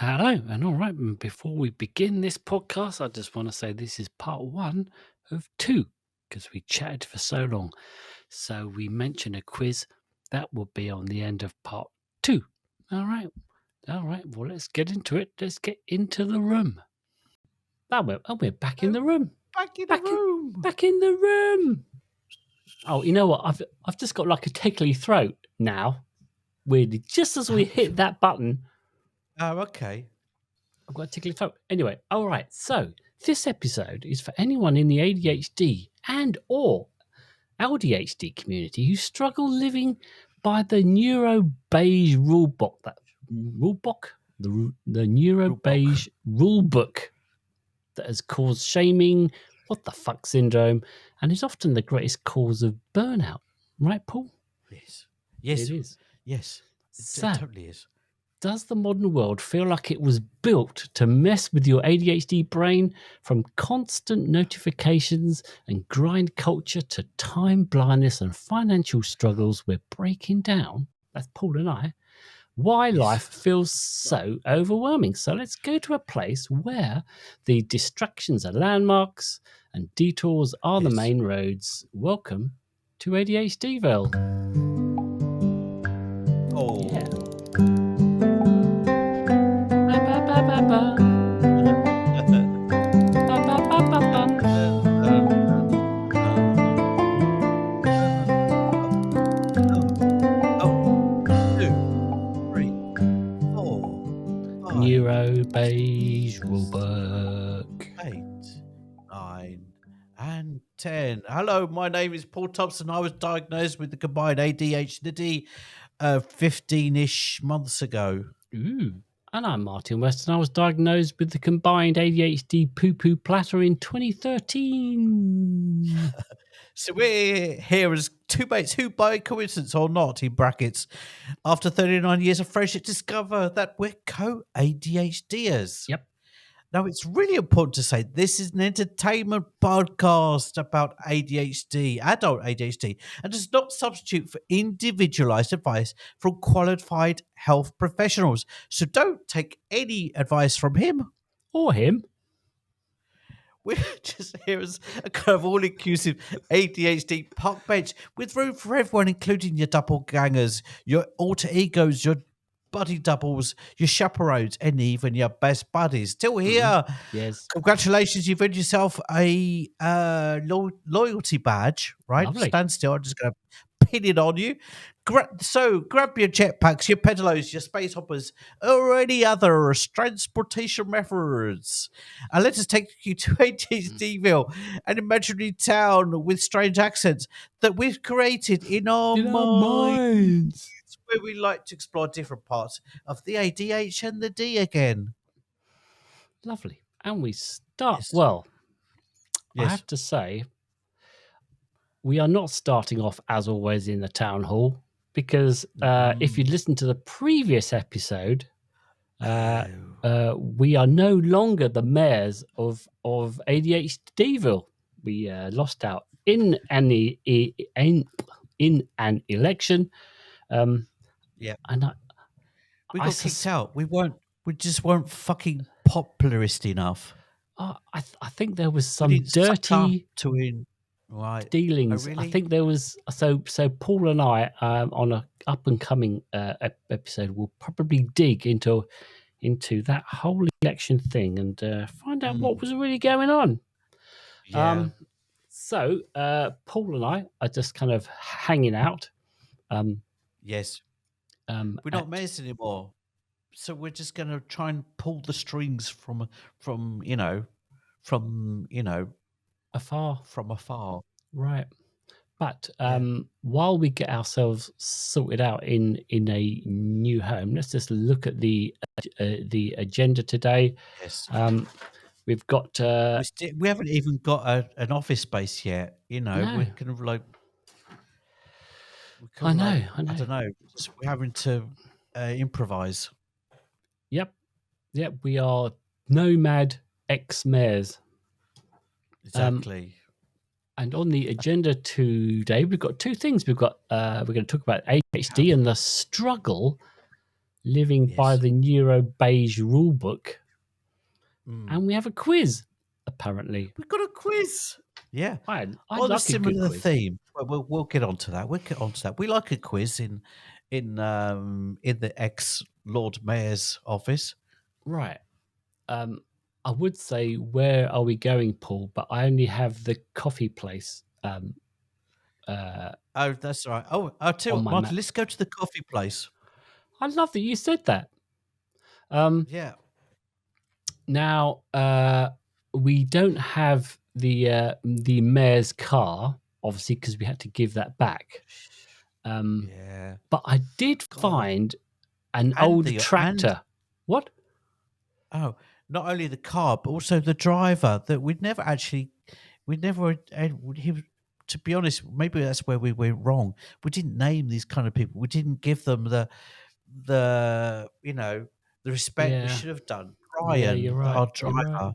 Hello, and all right, before we begin this podcast, I just want to say this is part one of two because we chatted for so long. So we mentioned a quiz that will be on the end of part two. All right, well, let's get into it. Let's get into the room. We're back in the room. Back in the room. Back in the room. Oh, you know what? I've just got like a tickly throat now. Weirdly, just as we hit that button. Oh, okay. I've got a tickly throat. Anyway, all right. So this episode is for anyone in the ADHD and or LDHD community who struggle living by the neuro-beige rulebook. The neuro-beige rulebook that has caused shaming, what the fuck syndrome, and is often the greatest cause of burnout. Right, Paul? Yes. It is. Yes. So, it totally is. Does the modern world feel like it was built to mess with your ADHD brain, from constant notifications and grind culture to time blindness and financial struggles? We're breaking down, that's Paul and I, why life feels so overwhelming. So let's go to a place where the distractions are landmarks and detours are the main roads. Welcome to ADHDville. Oh. Yeah. Neuro-beige rulebook. 8, 9, and 10. Hello, my name is Paul Thompson. I was diagnosed with the combined ADHD 15-ish months ago. Ooh. And I'm Martin Weston. I was diagnosed with the combined ADHD poo-poo platter in 2013. So we're here as two mates who, by coincidence or not, in brackets, after 39 years of friendship, discover that we're co-ADHDers. Yep. Now, it's really important to say this is an entertainment podcast about ADHD, adult ADHD, and does not substitute for individualized advice from qualified health professionals. So don't take any advice from him or him. We're just here as a kind of all-inclusive ADHD park bench with room for everyone, including your doppelgangers, your alter egos, your buddy doubles, your chaperones, and even your best buddies. Still here. Yes. Congratulations, you've earned yourself a loyalty badge, right? Lovely. Stand still. I'm just going to pin it on you. So grab your jetpacks, your pedalos, your space hoppers, or any other transportation methods. And let us take you to ADHDville, an imaginary town with strange accents that we've created in our minds. It's where we like to explore different parts of the ADH and the D again. Lovely. And we start, Yes. well, Yes. I have to say, we are not starting off as always in the town hall, because if you listen to the previous episode, we are no longer the mayors of ADHDville. We lost out in an election. Yeah, and we got kicked out. We just weren't fucking popularist enough. I think there was some dirty right dealings. Oh, really? I think there was so Paul and I on a up and coming episode will probably dig into that whole election thing and find out what was really going on. Yeah. So Paul and I are just kind of hanging out. Yes. We're not mates anymore, so we're just going to try and pull the strings from afar. Right. But while we get ourselves sorted out in a new home, let's just look at the agenda today. Yes. We've got. We haven't even got an office space yet. You know, No. we're kind of like. I know. I don't know. We're having to improvise. Yep. We are nomad ex-mayors. Exactly. And on the agenda today, we've got two things. We've got we're going to talk about ADHD and the struggle living by Yes. the neuro beige rule book, Mm. and we have a quiz. Apparently, We've got a quiz. Yeah. I'd On a like a good similar quiz. theme. We'll get onto that. We'll get onto that. We like a quiz in the ex Lord Mayor's office. Right. I would say where are we going, Paul? But I only have the coffee place uh, Oh, that's right. Oh, I'll tell you on what, my Martin, map. let's go to the coffee place. I love that you said that. Um, Yeah. Now, we don't have the mayor's car, obviously, because we had to give that back. Yeah. But I did God. find an And old the and tractor. What? oh, not only the car, but also the driver that we never he, to be honest, maybe that's where we went wrong. We didn't name these kind of people. We didn't give them the respect we Yeah, should have done. yeah, you're right. You're right.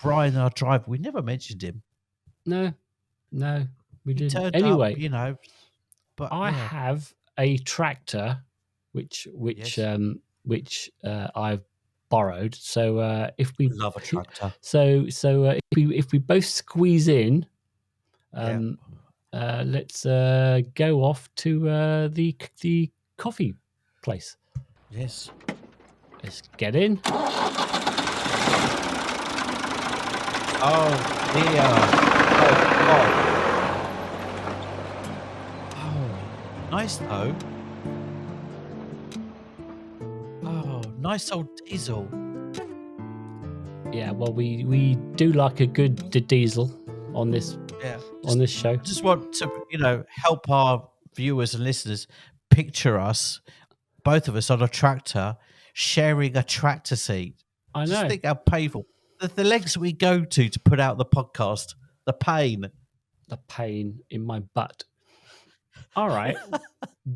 Brian, our driver, we never mentioned him. No, no, we He didn't. turned up, Anyway, but I yeah, have a tractor, which which yes, um, which I've borrowed. So love a tractor. if we both squeeze in, Yeah, um, let's go off to the coffee place. yes. Let's get in. Oh dear. Oh God. Oh, nice though. Oh, nice old diesel. Yeah, well, we do like a good diesel on this Yeah. show. Just want to, help our viewers and listeners picture us, both of us on a tractor, sharing a tractor seat. I Just know think how painful. The lengths we go to put out the podcast, the pain. the pain in my butt. All right,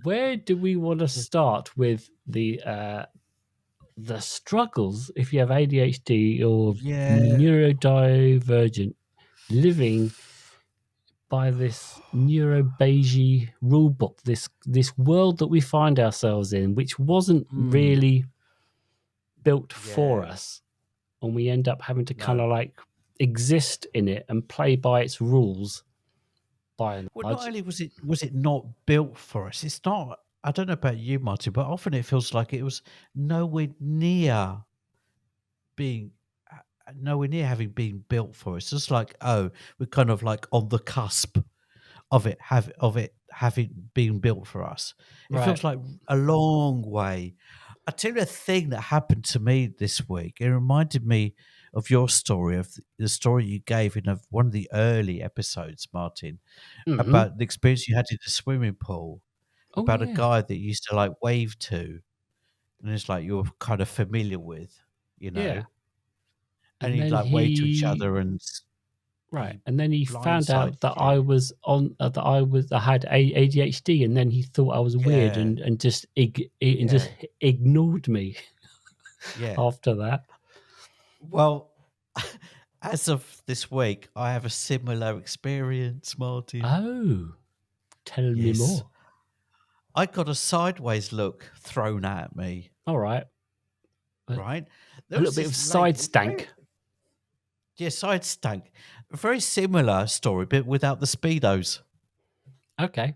where do we want to start with the struggles if you have ADHD or Yeah. neurodivergent living by this neurobeige rule book, this world that we find ourselves in, which wasn't Mm, really built for yeah. us, and we end up having to kind No. of like exist in it and play by its rules by and Well, not large. only was it not built for us, it's not. I don't know about you, Martin, but often it feels like it was nowhere near being nowhere near having been built for us. It's like, oh, we're kind of like on the cusp of it having been built for us. It Right. feels like a long way. I tell you a thing that happened to me this week. It reminded me of your story, of the story you gave in one of the early episodes, Martin, Hmm. about the experience you had in the swimming pool, Oh about a yeah, guy that you used to like wave to, and it's like you're kind of familiar with, you yeah. know, and And you then like wave to each he other, and right, he and then he found blindsided out that I you. was on I had ADHD, and then he thought I was weird Yeah, and just yeah, ignored me yeah. after that. Well, as of this week, I have a similar experience, Martin. Oh, tell me Yes. more. I got a sideways look thrown at me, All right, a, right? a There little was bit of this side lady, stank. yes, I'd stank. A very similar story, but without the Speedos, Okay.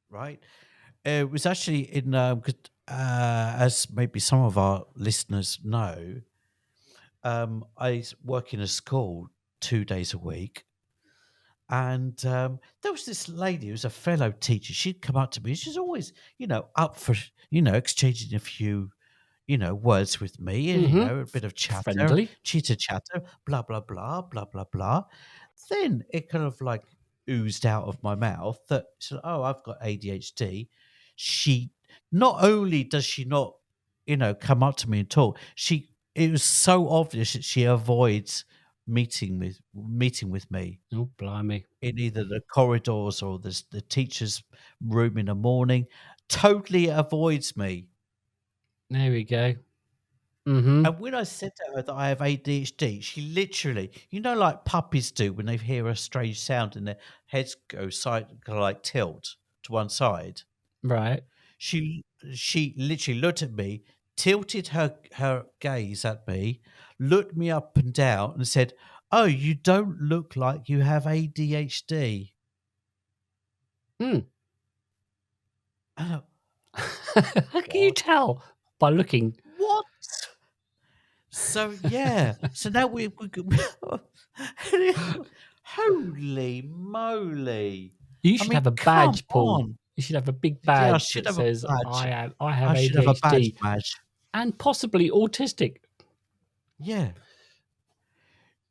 right? It was actually in, as maybe some of our listeners know, work in a school 2 days a week. And there was this lady who was a fellow teacher. She'd come up to me. She's always, up for, exchanging a few, words with me and, Mm-hmm. a bit of chatter, Friendly. chitter chatter, blah, blah, blah, blah, blah, blah. Then it kind of like oozed out of my mouth that, she said, oh, I've got ADHD. She, not only does she not, come up to me and talk, it was so obvious that she avoids meeting with me Oh, blimey. in either the corridors or the teacher's room in the morning, totally avoids me. There we go. Mm-hmm. And when I said to her that I have ADHD, she literally, like puppies do when they hear a strange sound and their heads go side, kind of like tilt to one side. Right. she literally looked at me, tilted her gaze at me, looked me up and down, and said, "Oh, you don't look like you have ADHD." Hmm. Oh, How can you what? tell by looking? What? So yeah. So now we holy moly! You I should mean, have a come badge, Paul. on. You should have a big Yeah, I badge should that have a says badge. I have I should have a badge ADHD badge. and possibly autistic. Yeah.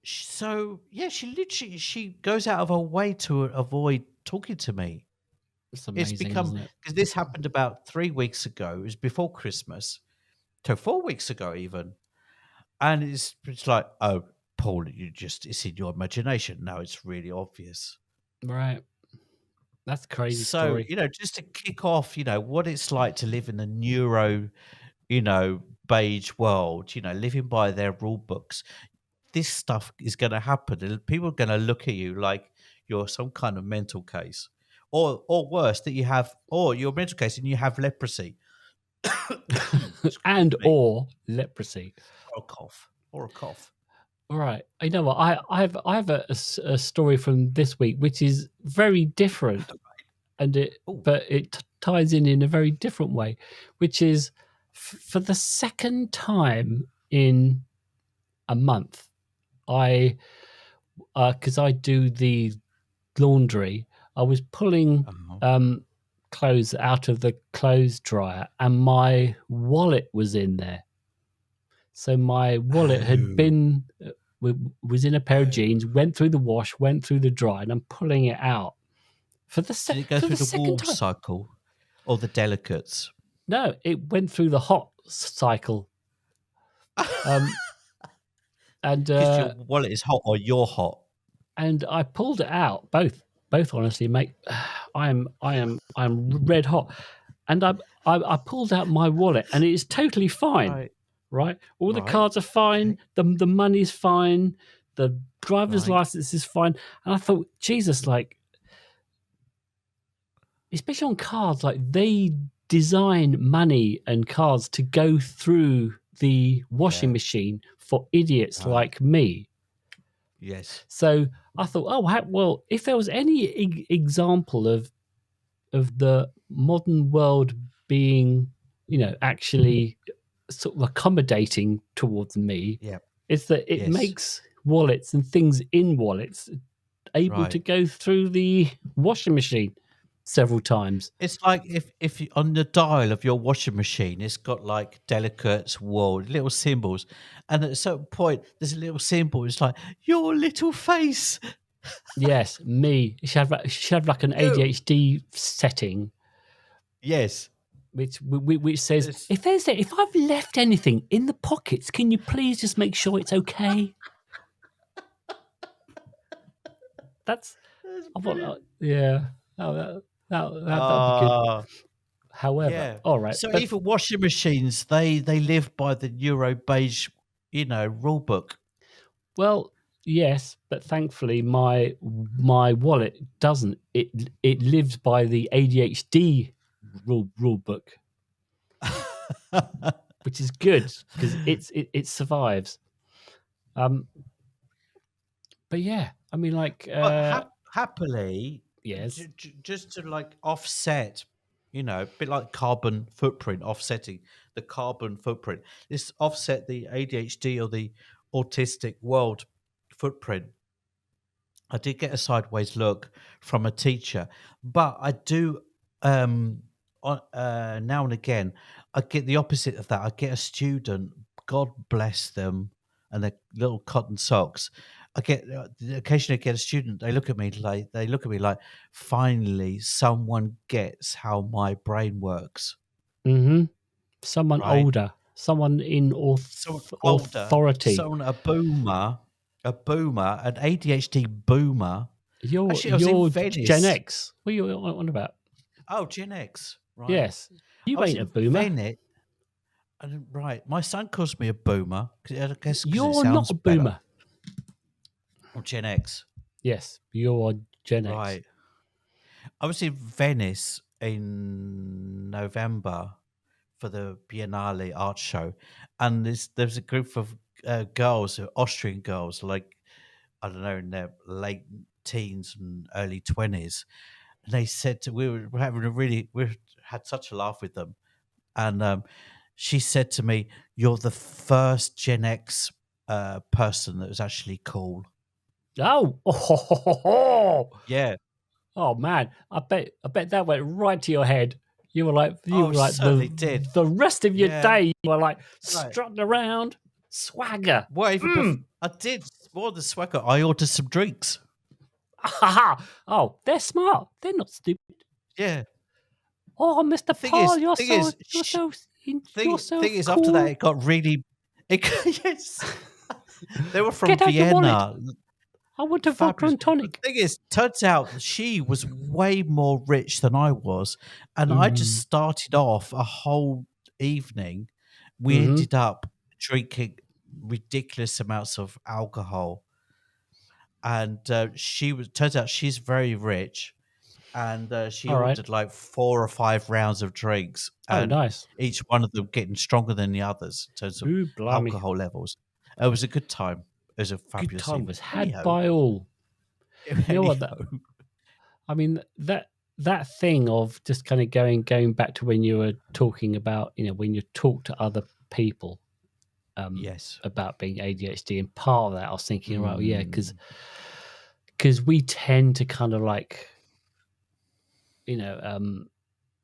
So yeah, she goes out of her way to avoid talking to me. It's It's amazing, become isn't it? because this happened about 3 weeks ago. It was before Christmas, so 4 weeks ago even, and it's like, oh, Paul, it's in your imagination. No, it's really obvious. Right. That's a crazy So story. just to kick off, what it's like to live in a beige world. Living by their rule books. This stuff is going to happen, and people are going to look at you like you're some kind of mental case, or worse, that you have, or you're a mental case and you have leprosy. Excuse And me, or leprosy. or a cough, or a cough. All right. You know what? I have a story from this week which is very different, and Oh, it ties in a very different way, which is for the second time in a month. I because I do the laundry, I was pulling oh, clothes out of the clothes dryer, and my wallet was in there. So my wallet had oh, been was in a pair of oh. jeans, went through the wash, went through the dry, and I'm pulling it out Did it go for through the the second warm time. cycle or the delicates? No, it went through the hot cycle, um, and Because your wallet is hot or you're hot. I pulled it out. Both, honestly, mate. I'm red hot, and I pulled out my wallet, and it is totally fine. Right, Right, all the right, cards are fine. okay, The money's fine. The driver's right. license is fine. And I thought, Jesus, like, especially on cards, like they design money and cards to go through the washing Yeah, machine for idiots right. like me. Yes, So I thought, oh well, if there was any example of the modern world being, actually sort of accommodating towards me, yeah, is that it yes, makes wallets and things in wallets able to right. go through the washing machine several times. It's like if you, on the dial of your washing machine, it's got like delicates, world, little symbols, and at a certain point, there's a little symbol. It's like your little face. Yes, me. It should have like an You. ADHD setting, Yes. which says It's, if I've left anything in the pockets, can you please just make sure it's okay? That's that's I want. brilliant. Yeah. Oh, that'd be good. Ah, However, yeah. all right, So but even washing machines, they live by the Euro beige, rule book. well, yes, but thankfully my wallet doesn't. It lives by the ADHD rule book, which is good because it survives. Um, but yeah, I mean, like, But happily, yes, just to like offset, a bit like carbon footprint, offsetting the carbon footprint. This offset the ADHD or the autistic world footprint. I did get a sideways look from a teacher, but I do now and again I get the opposite of that. I get a student, God bless them, and their little cotton socks. I get occasionally I get a student. They look at me like, finally, someone gets how my brain works, mm-hmm. Someone right? older, someone in Someone older, authority. a boomer, an ADHD boomer. You're Actually, I was in you're Gen Venice. X. What are you on about? Oh, Gen X, right. Yes, I you was ain't a in boomer. Venice, and right, my son calls me a boomer, I guess because it You're not sounds a better. boomer. Or Gen X, Yes, you're Gen X. right. I was in Venice in November, for the Biennale art show, and there's a group of girls, Austrian girls, like I don't know, in their late teens and early 20s, and they said we were having we had such a laugh with them, and she said to me, "You're the first Gen X person that was actually cool." Oh, Yeah. oh man, I bet that went right to your head. You were like Oh, certainly did. the rest of your Yeah. day you were like Right. strutting around, swagger. Well, even I did more than swagger. I ordered some drinks. Oh, they're smart. They're not stupid. Yeah. Oh, Mr. Paul, Thing is, you're so thing is, after that, cool. it got really. Yes. They were from Get out your wallet. Vienna. I want a vodka Fabulous. and tonic. The thing is, turns out that she was way more rich than I was, and I just Mm. started off a whole evening. We Mm-hmm. ended up drinking ridiculous amounts of alcohol, and she was. Turns out she's very rich, and she All right. ordered like 4 or 5 rounds of drinks, Oh, and nice. each one of them getting stronger than the others in terms of Ooh, blimey. alcohol levels. It was a good time. It was a Good fabulous time evening. was had Anyhow, by all. You know what? anyhow. I mean that thing of just kind of going back to when you were talking about, when you talk to other people Yes. about being ADHD, and part of that I was thinking, right, yeah, Mm, because we tend to kind of like,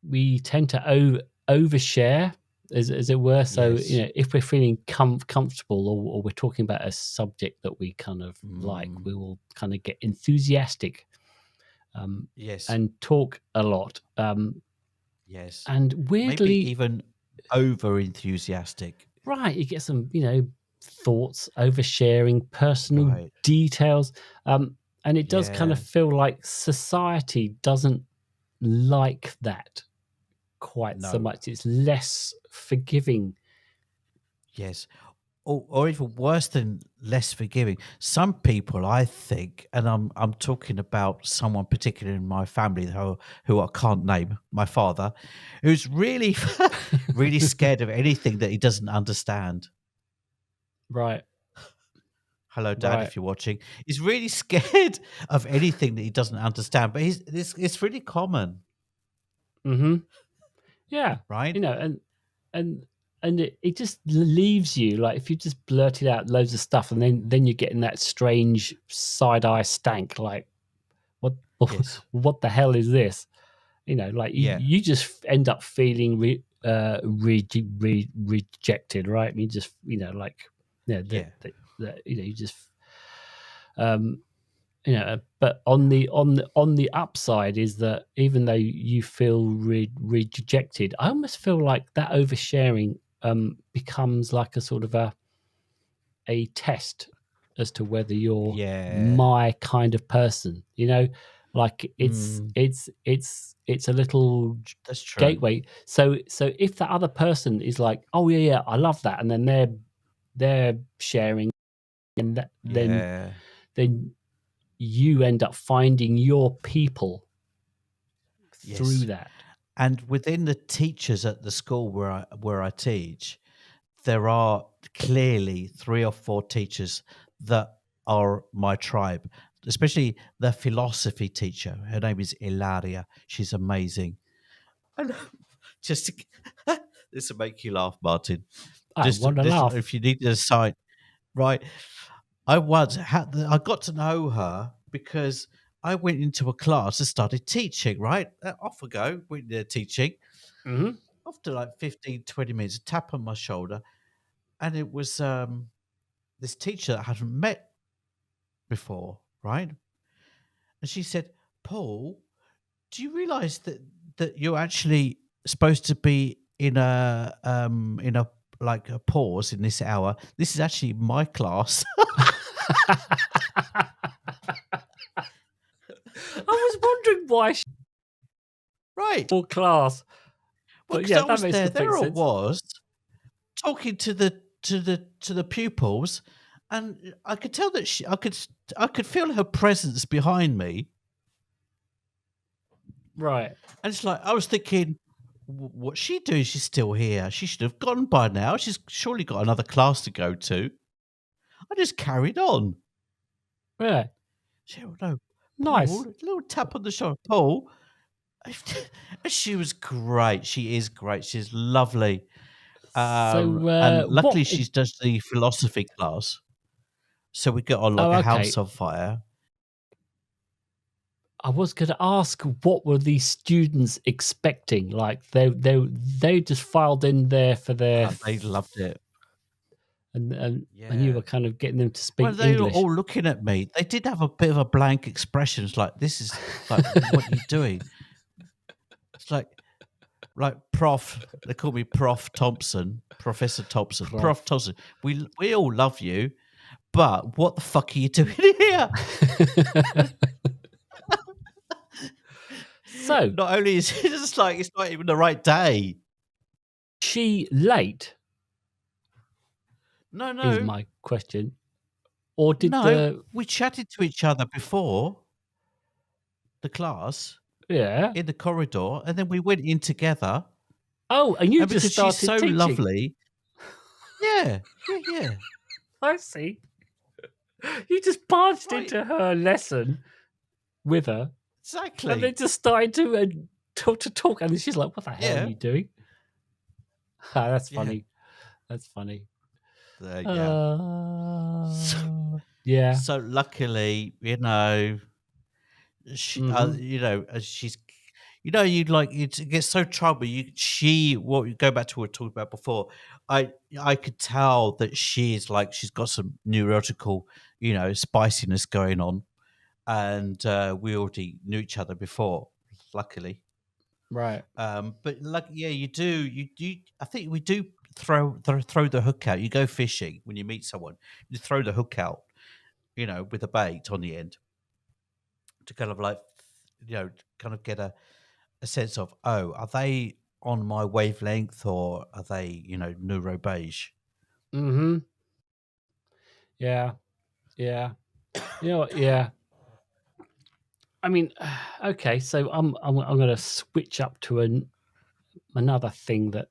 we tend to overshare, as it were. So yes. if we're feeling comfortable, or we're talking about a subject that we kind of like, Mm, we will kind of get enthusiastic, yes. and talk a lot. Yes. And Maybe weirdly, even over enthusiastic. right, you get some, thoughts, oversharing, personal Right. details. And it does kind of Yeah. feel like society doesn't like that quite so No. much. It's less forgiving. Yes. Or even worse than less forgiving. Some people, I think, and I'm talking about someone particular in my family who I can't name, my father, who's really really scared of anything that he doesn't understand. Right, Hello, Dad, right. if you're watching. He's really scared of anything that he doesn't understand, but it's really common, Mm-hmm. Yeah, right? and it just leaves you like, if you just blurted out loads of stuff, and then you're getting that strange side eye stank, like what Yes. what the hell is this? Like Yeah. you just end up feeling rejected, right? You just, like, Yeah. you just, um, but on the upside is that even though you feel rejected, I almost feel like that oversharing becomes like a sort of a test as to whether you're Yeah. my kind of person. Like Mm, it's a little that's true. gateway. So if the other person is like, oh yeah, I love that, and then they're sharing, and Yeah. then you end up finding your people through Yes. that. And within the teachers at the school where I teach, there are clearly 3 or 4 teachers that are my tribe, especially the philosophy teacher. Her name is Ilaria. She's amazing. And just this will make you laugh, Martin. I Just want to this, laugh. if you need a side, right? I once had I got to know her because I went into a class and started teaching. Right, off we go. Went there teaching. Hmm. After like 15, 20 minutes, a tap on my shoulder, and it was this teacher that I hadn't met before, right? And she said, "Paul, do you realize that you're actually supposed to be in a like a pause in this hour? This is actually my class." I was wondering why she Right. wore class, Well, but because yeah, I that was makes there. complete There I sense. was talking to the pupils, and I could tell that I could feel her presence behind me, Right. and it's like I was thinking, What's she doing? She's still here. She should have gone by now. She's surely got another class to go to. I just carried on. Yeah. She said, no, Paul, Nice. a little tap on the shoulder. Paul. She was great. She is great. She's lovely. So, And what? luckily, she does the philosophy class. So we get on like Oh, a okay. house on fire. I was going to ask, what were these students expecting? Like they just filed in there for their, They loved it. and you Yeah. were kind of getting them to Well, speak they were English. all looking at me. They did have a bit of a blank expression. It's like, this is like, what are you doing? It's like Prof. They call me Prof. Thompson, Professor Thompson, Prof. Thompson. We all love you, but what the fuck are you doing here? So, Not only is it just like it's not even the right day. she late No, is no, my question, or did no. the We chatted to each other before the class yeah? in the corridor, and then we went in together. Oh, and you And just because she's started so teaching. lovely, yeah, yeah, yeah, I see. You just barged right, into her lesson with her, and exactly, then just started to talk, and she's like, "What the hell are yeah, you doing?" Ah, that's yeah, funny. That's funny. yeah. So, Yeah. so luckily, she, Mhm. she's, you like it gets so trouble. What you go back to what we talked about before. I could tell that she's got some neurological, spiciness going on, and we already knew each other before, luckily. Right. But like, yeah, you do, you do. I think we do throw the hook out. You go fishing when you meet someone. You throw the hook out, with a bait on the end to kind of like, kind of get a sense of, oh, are they on my wavelength or are they, neuro beige? Mhm. Yeah. Yeah. You know what? Yeah. I mean, okay. So I'm going to switch up to another thing that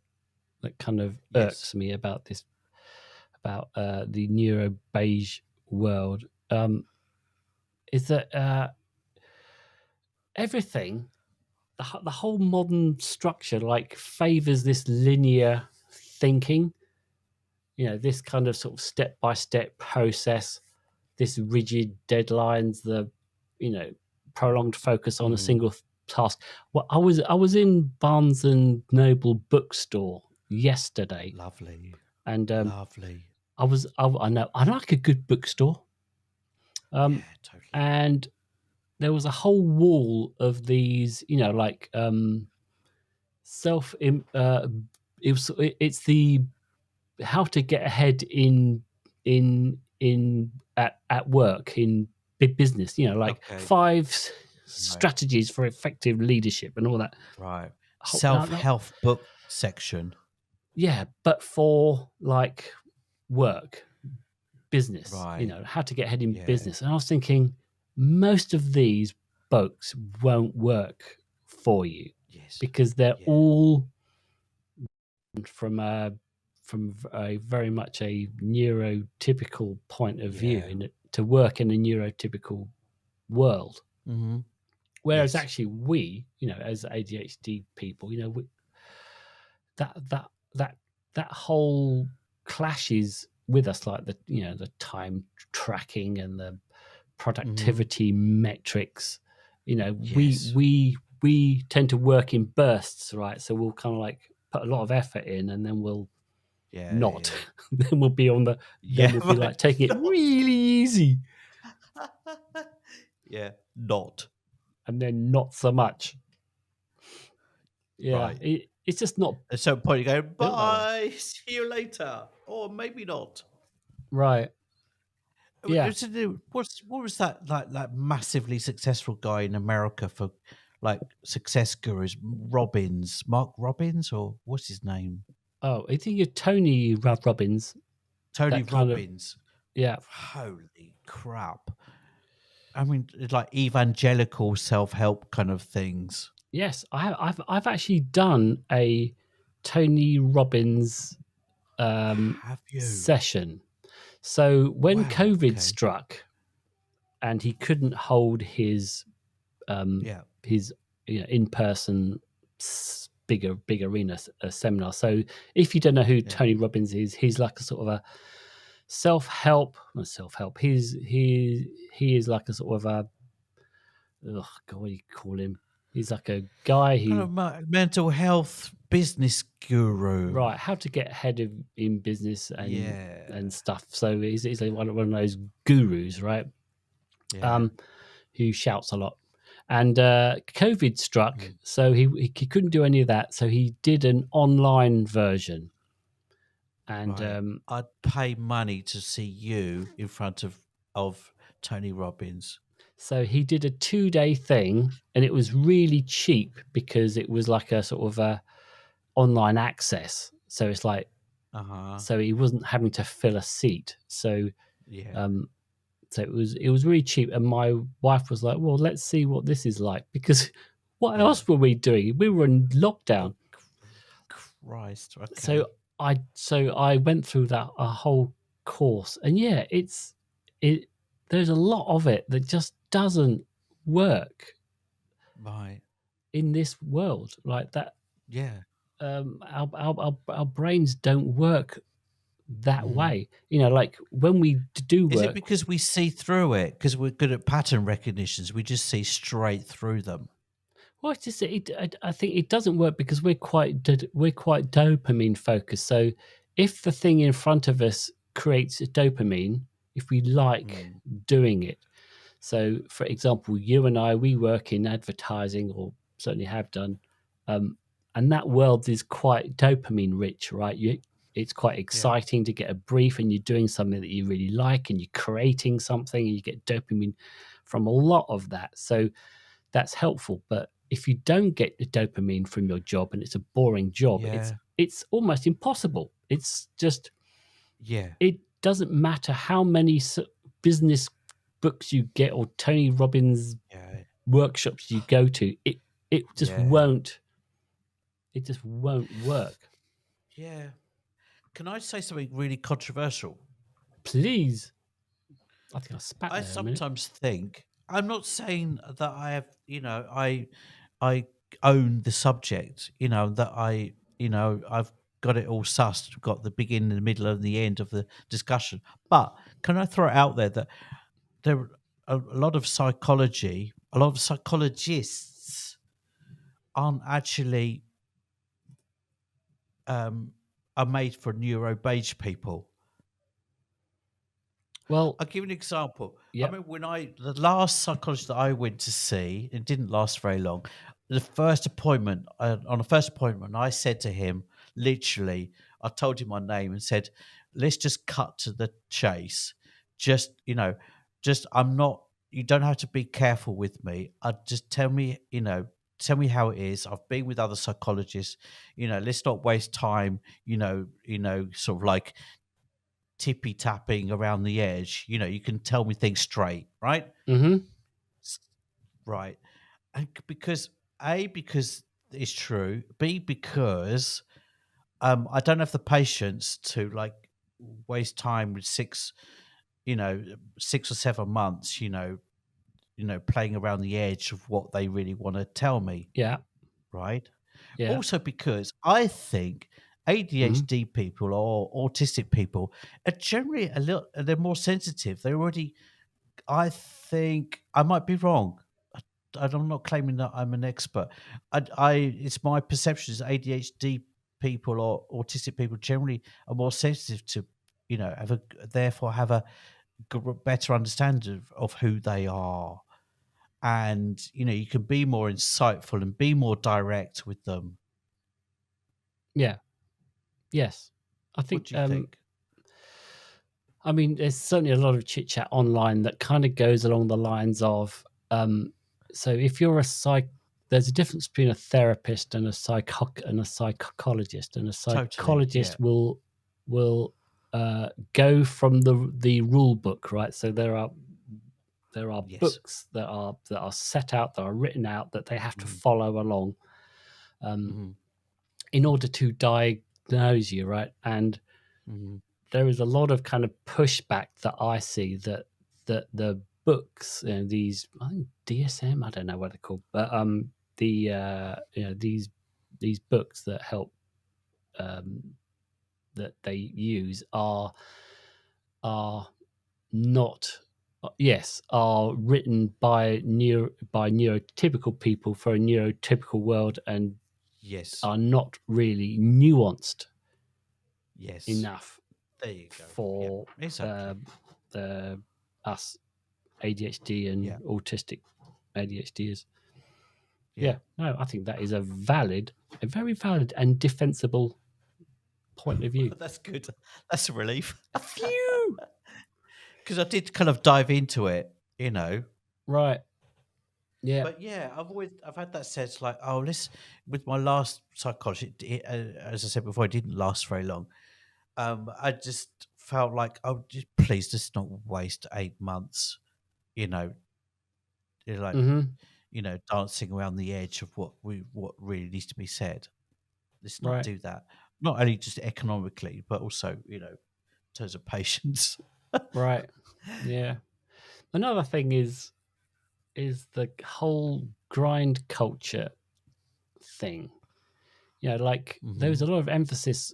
kind of Yes. irks me about this, about the neuro beige world, is that everything, the whole modern structure, like favors this linear thinking. This kind of sort of step by step process, this rigid deadlines, the you know prolonged focus on a Mm, single task. Well, I was in Barnes and Noble bookstore yesterday, lovely. and Lovely. I know I like a good bookstore, Yeah, totally. and there was a whole wall of these, like self. It's the how to get ahead in at work, in big business. Like Okay. five Right. strategies for effective leadership and all that. Right. No, Self no, help book section. yeah, but for like work, business, Right. how to get ahead in Yeah. business. And I was thinking, most of these books won't work for you Yes. because they're Yeah. all from a very much a neurotypical point of view, Yeah. to work in a neurotypical world. Mm-hmm. Whereas Yes. actually we, as ADHD people, that that that that whole clashes with us, like the time tracking and the Mm-hmm. productivity metrics. we Yes. we we tend to work in bursts, right? So we'll kind of like put a lot of effort in, and then we'll Yeah. not. Yeah. then we'll be on the then Yeah. we'll be Right. like taking it Not. really easy, Yeah. Not. and then not so much. Yeah, Right. it's just not At some point, you go, built that way. bye, see you later. Or maybe not. Right. Yeah. What was that like that massively successful guy in America for like success gurus? Mark Robbins, or what's his name? Oh, I think you're Tony Robbins. Tony That kind of, Robbins. yeah. Holy crap. I mean, it's like evangelical self help kind of things. Yes, I've actually done a Tony Robbins Have you? session. So when Wow. COVID Okay. struck and he couldn't hold um, Yeah. his in person big arena seminar. So if you don't know who Yeah. Tony Robbins is, he's like a sort of a not self help. He is like a sort of a oh god, what do you call him? He's like a guy Kind who of mental health business guru. right how to get ahead of in business and Yeah. stuff. So he's like one of those gurus, right? Yeah. Um, who shouts a lot. And COVID struck, Mm. so he couldn't do any of that. So he did an online version, and Right. I'd pay money to see you in front of Tony Robbins. so he did a 2-day thing, and it was really cheap because it was like a sort of a online access. So it's like Uh-huh. so he wasn't having to fill a seat. So Yeah. um, so it was really cheap. And my wife was like, "Well, let's see what this is like," because what Yeah. else were we doing? We were in Oh, lockdown. Christ. So Okay. I went through that a whole course, and yeah, it there's a lot of it that just doesn't work Right. in this world like that. Yeah. Our brains don't work that Mm. way. Like when we do Is it work. because we see through it? Because we're good at pattern recognitions, we just see straight through them. Well, it's just I think it doesn't work because we're quite dopamine focused. So if the thing in front of us creates dopamine, if we like Mm. doing it. So, for example, you and I, we work in advertising, or certainly have done, um, and that world is quite dopamine rich, right? It's quite Yeah. exciting to get a brief, and you're doing something that you really like, and you're creating something, and you get dopamine from a lot of that. So that's helpful. But if you don't get the dopamine from your job, and it's a boring job, Yeah. it's almost impossible. It's just Yeah. it doesn't matter how many business books you get or Tony Robbins Yeah. workshops you go to. Yeah. It just won't work. Yeah. Can I say something really controversial? Please, I think I spat I there a minute. sometimes think I'm not saying that I have, I own the subject, that I've got it all sussed, got the beginning, the middle, and the end of the discussion. But can I throw it out there that there are a lot of psychology, a lot of psychologists aren't actually um, are made for neuro beige people. Well, I'll give you an example. I yep. mean, the last psychologist that I went to see, it didn't last very long. On the first appointment, I said to him, literally, I told him my name and said, let's just cut to the chase. Just, I'm not, you don't have to be careful with me. Just tell me how it is. I've been with other psychologists, let's not waste time, sort of like tippy tapping around the edge. You can tell me things straight, right? Mm-hmm. S- Right. And because it's true. B, because I don't have the patience to like waste time with 6 or 7 months, playing around the edge of what they really want to tell me, Yeah. right? Yeah. Also, because I think Mm-hmm. ADHD people or autistic people are generally they're more sensitive. They already, I think, I might be wrong. I'm not claiming that I'm an expert. It's my perception is ADHD people or autistic people generally are more sensitive to, therefore have a better understanding of who they are. And, you can be more insightful and be more direct with them. Yeah. Yes. I What think. do you think? I mean, there's certainly a lot of chit chat online that kind of goes along the lines of, so if you're a there's a difference between a therapist and a psychologist, and a Totally. Yeah. psychologist will go from the rule book, right? So there are There are Yes. books that are set out, that are written out, that they have to Mhm. follow along Mhm. in order to diagnose you, right? And Mhm. there is a lot of kind of pushback that I see that the books, these I think DSM, I don't know what they're called, but these books that help um, that they use are not yes are written by neurotypical people for a neurotypical world and Yes. are not really nuanced Yes. enough There you go. Yeah. for uh, Exactly. us ADHD and Yeah. autistic ADHDers. Yeah. Yeah, no, I think that is a very valid and defensible point of view. That's good. That's a relief. Phew! Because I did kind of dive into it, you know. Right. Yeah. But yeah, I've had that sense like, oh, let's with my last psychology. As I said before, it didn't last very long. I just felt like, oh, just please, just not waste 8 months. You know, like Mm-hmm. dancing around the edge of what really needs to be said. Let's not Right. do that. Not only just economically, but also in terms of patience. Right. Yeah. Another thing is the whole grind culture thing. Like there was Hmm. a lot of emphasis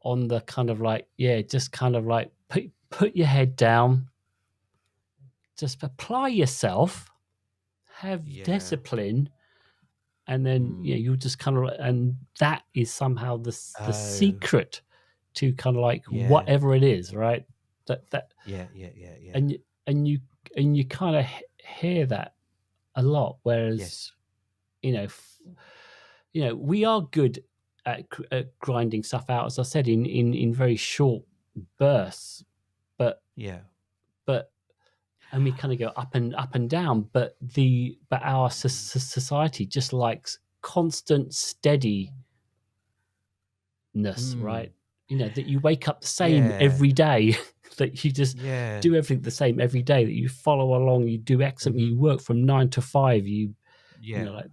on the kind of like, yeah, just kind of like put your head down, just apply yourself, have Yeah. discipline, and then Mm. you just kind of and that is somehow the Oh, secret to kind of like yeah. whatever it is, right? That Yeah. Yeah. Yeah. Yeah. and and you and you kind of hear that a lot, whereas Yes. you know we are good at grinding stuff out, as I said, in very short bursts, but Yeah. but and we kind of go up and down, but our Mhm. society just likes constant steadiness, right? Mm. That you wake up the same Yeah. every day, that you just Yeah. do everything the same every day, that you follow along, you do excellent, Hmm. you work from 9 to 5, Yeah. like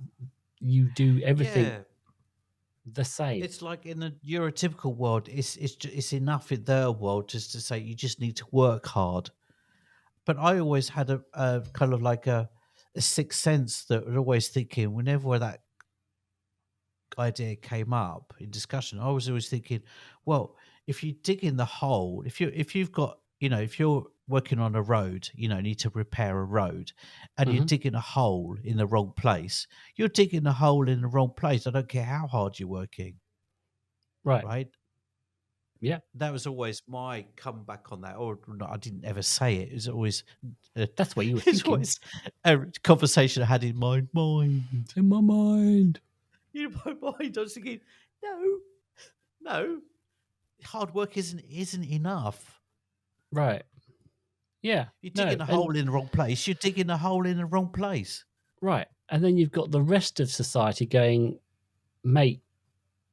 you do everything Yeah. the same. It's like in the Eurotypical world, it's enough in their world just to say you just need to work hard. But I always had a kind of like a sixth sense that was always thinking whenever that idea came up in discussion, I was always thinking, well, if you dig in the hole, if you've got if you're working on a road, need to repair a road, and you're Hmm. digging a hole in the wrong place, you're digging a hole in the wrong place. I don't care how hard you're working, Right. right? Yeah. That was always my comeback on that. Or no, I didn't ever say it. It was always uh, That's what you were it's thinking. always a conversation I had in my mind. In my mind. In my mind, I was thinking, no, no, hard work isn't enough. Right. Yeah. You're No. digging a And hole in the wrong place. You're digging a hole in the wrong place. right. And then you've got the rest of society going, mate,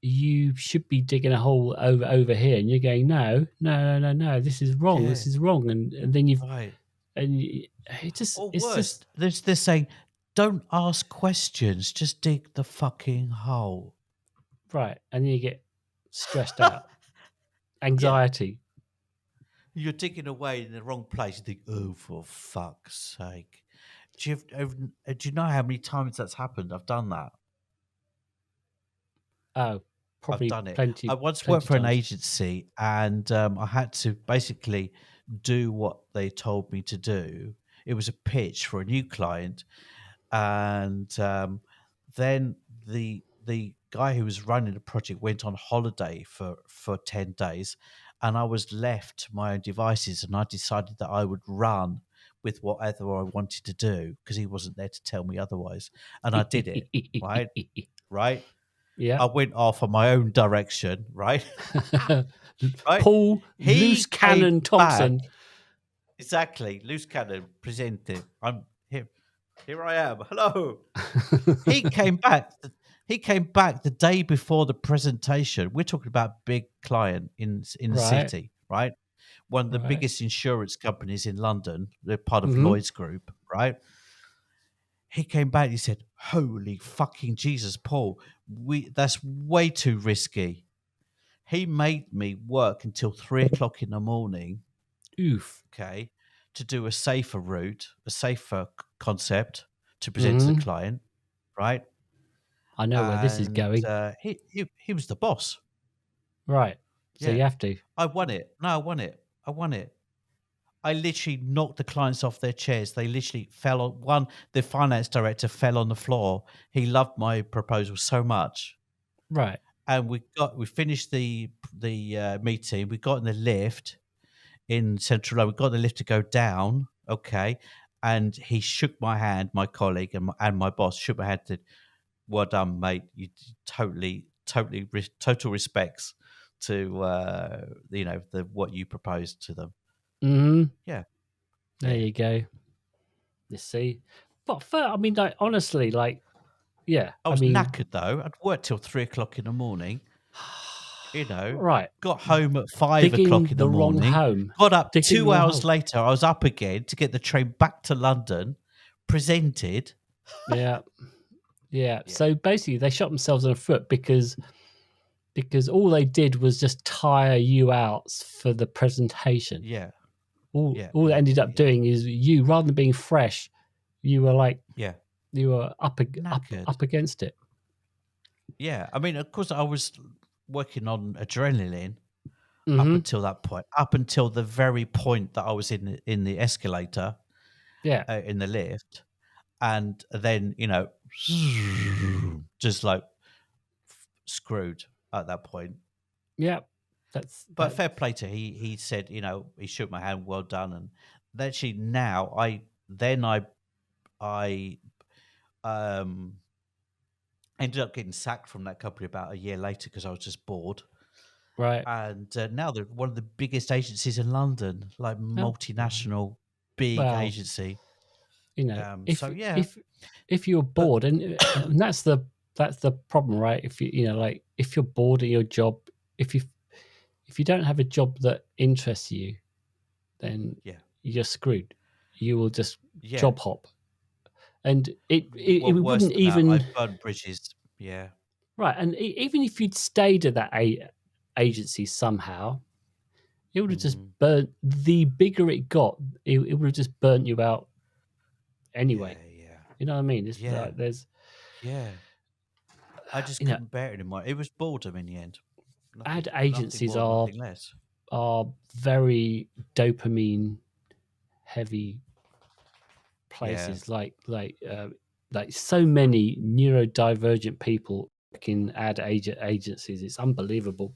you should be digging a hole over here, and you're going, no, no, no, no, no, this is wrong, Yeah, this is wrong, and then right. Or it's worse, just they're saying, don't ask questions, just dig the fucking hole. right, and then you get stressed out, Yeah, anxiety. you're digging away in the wrong place. You think, oh, for fuck's sake. Do you know how many times that's happened? I've done that. Oh, I've probably done it. I plenty, once worked plenty for an times. agency, and I had to basically do what they told me to do. It was a pitch for a new client, and then the guy who was running the project went on holiday for 10 days, and I was left to my own devices, and I decided that I would run with whatever I wanted to do because he wasn't there to tell me otherwise, and I did it. Right, right. Yeah. I went off on my own direction. Right, right. Paul Loose He came Cannon back. Thompson. Exactly, loose cannon presented. I'm here. Here I am. Hello. He came back. He came back the day before the presentation. We're talking about big client in the Right. city, right? one of the Right. biggest insurance companies in London. They're part of Mm-hmm. Lloyd's Group, right? He came back and he said, "Holy fucking Jesus, Paul, that's way too risky." He made me work until 3 o'clock in the morning, Oof. okay, to do a safer route, a safer concept to present to the Mm-hmm. client, right? I know where this is And going. he was the boss. Right. So Yeah, you have to. I won it. No, I won it. I won it. I literally knocked the clients off their chairs. They literally fell on one. The finance director fell on the floor. He loved my proposal so much, Right. and we finished the meeting. We got in the lift in Central London. We got the lift to go down. Okay, and he shook my hand. My colleague and my boss shook my hand. Said, "Well done, mate. You total respects to the what you proposed to them." Mm-hmm. Yeah, There yeah. you go. You see. But I mean, like, honestly, like, yeah. I I was mean, knackered though. I'd worked till 3 o'clock in the morning. You know, right. got home at 5 o'clock Digging in the the wrong morning. home. Got up Digging the 2 hours wrong hole. later. I was up again to get the train back to London. Presented. Yeah. Yeah. Yeah, So basically, they shot themselves in the foot because all they did was just tire you out for the presentation. yeah, All yeah, all it yeah, ended yeah, up yeah, doing is you, rather than being fresh, you were like yeah. you were Knackered. up against it. Yeah, I mean, of course, I was working on adrenaline up Mm-hmm. until that point, up until the very point that I was in the escalator, Yeah. in the lift, and then just like screwed at that point. Yeah. That's But that. fair play to he said, he shook my hand, well done, and actually now I um ended up getting sacked from that company about a year later because I was just bored. Right. And now they're one of the biggest agencies in London, like Oh, multinational, big well, agency. if So yeah, if you're but bored, and that's the problem, right? If like, if you're bored at your job, if you if you don't have a job that interests you, then yeah, you're screwed. You will just yeah. job hop, and it Well, worse wouldn't than that, even, I've burned bridges. Yeah. right. And even if you'd stayed at that agency somehow, it would have just Hmm. burnt. The bigger it got, it would have just burnt you out Yeah, anyway. yeah, You know what I mean? It's yeah, like there's, yeah. I just you know, couldn't bear it anymore. It was boredom in the end. ad Nothing agencies more, nothing less. are very dopamine heavy Yeah, places, like so many neurodivergent people in agencies. It's unbelievable,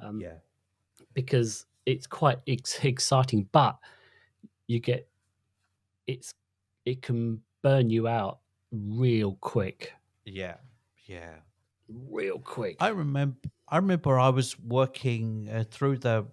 um, yeah, because it's quite exciting, but you get it's it can burn you out real quick, yeah, yeah. real quick. I remember. I remember I was working through the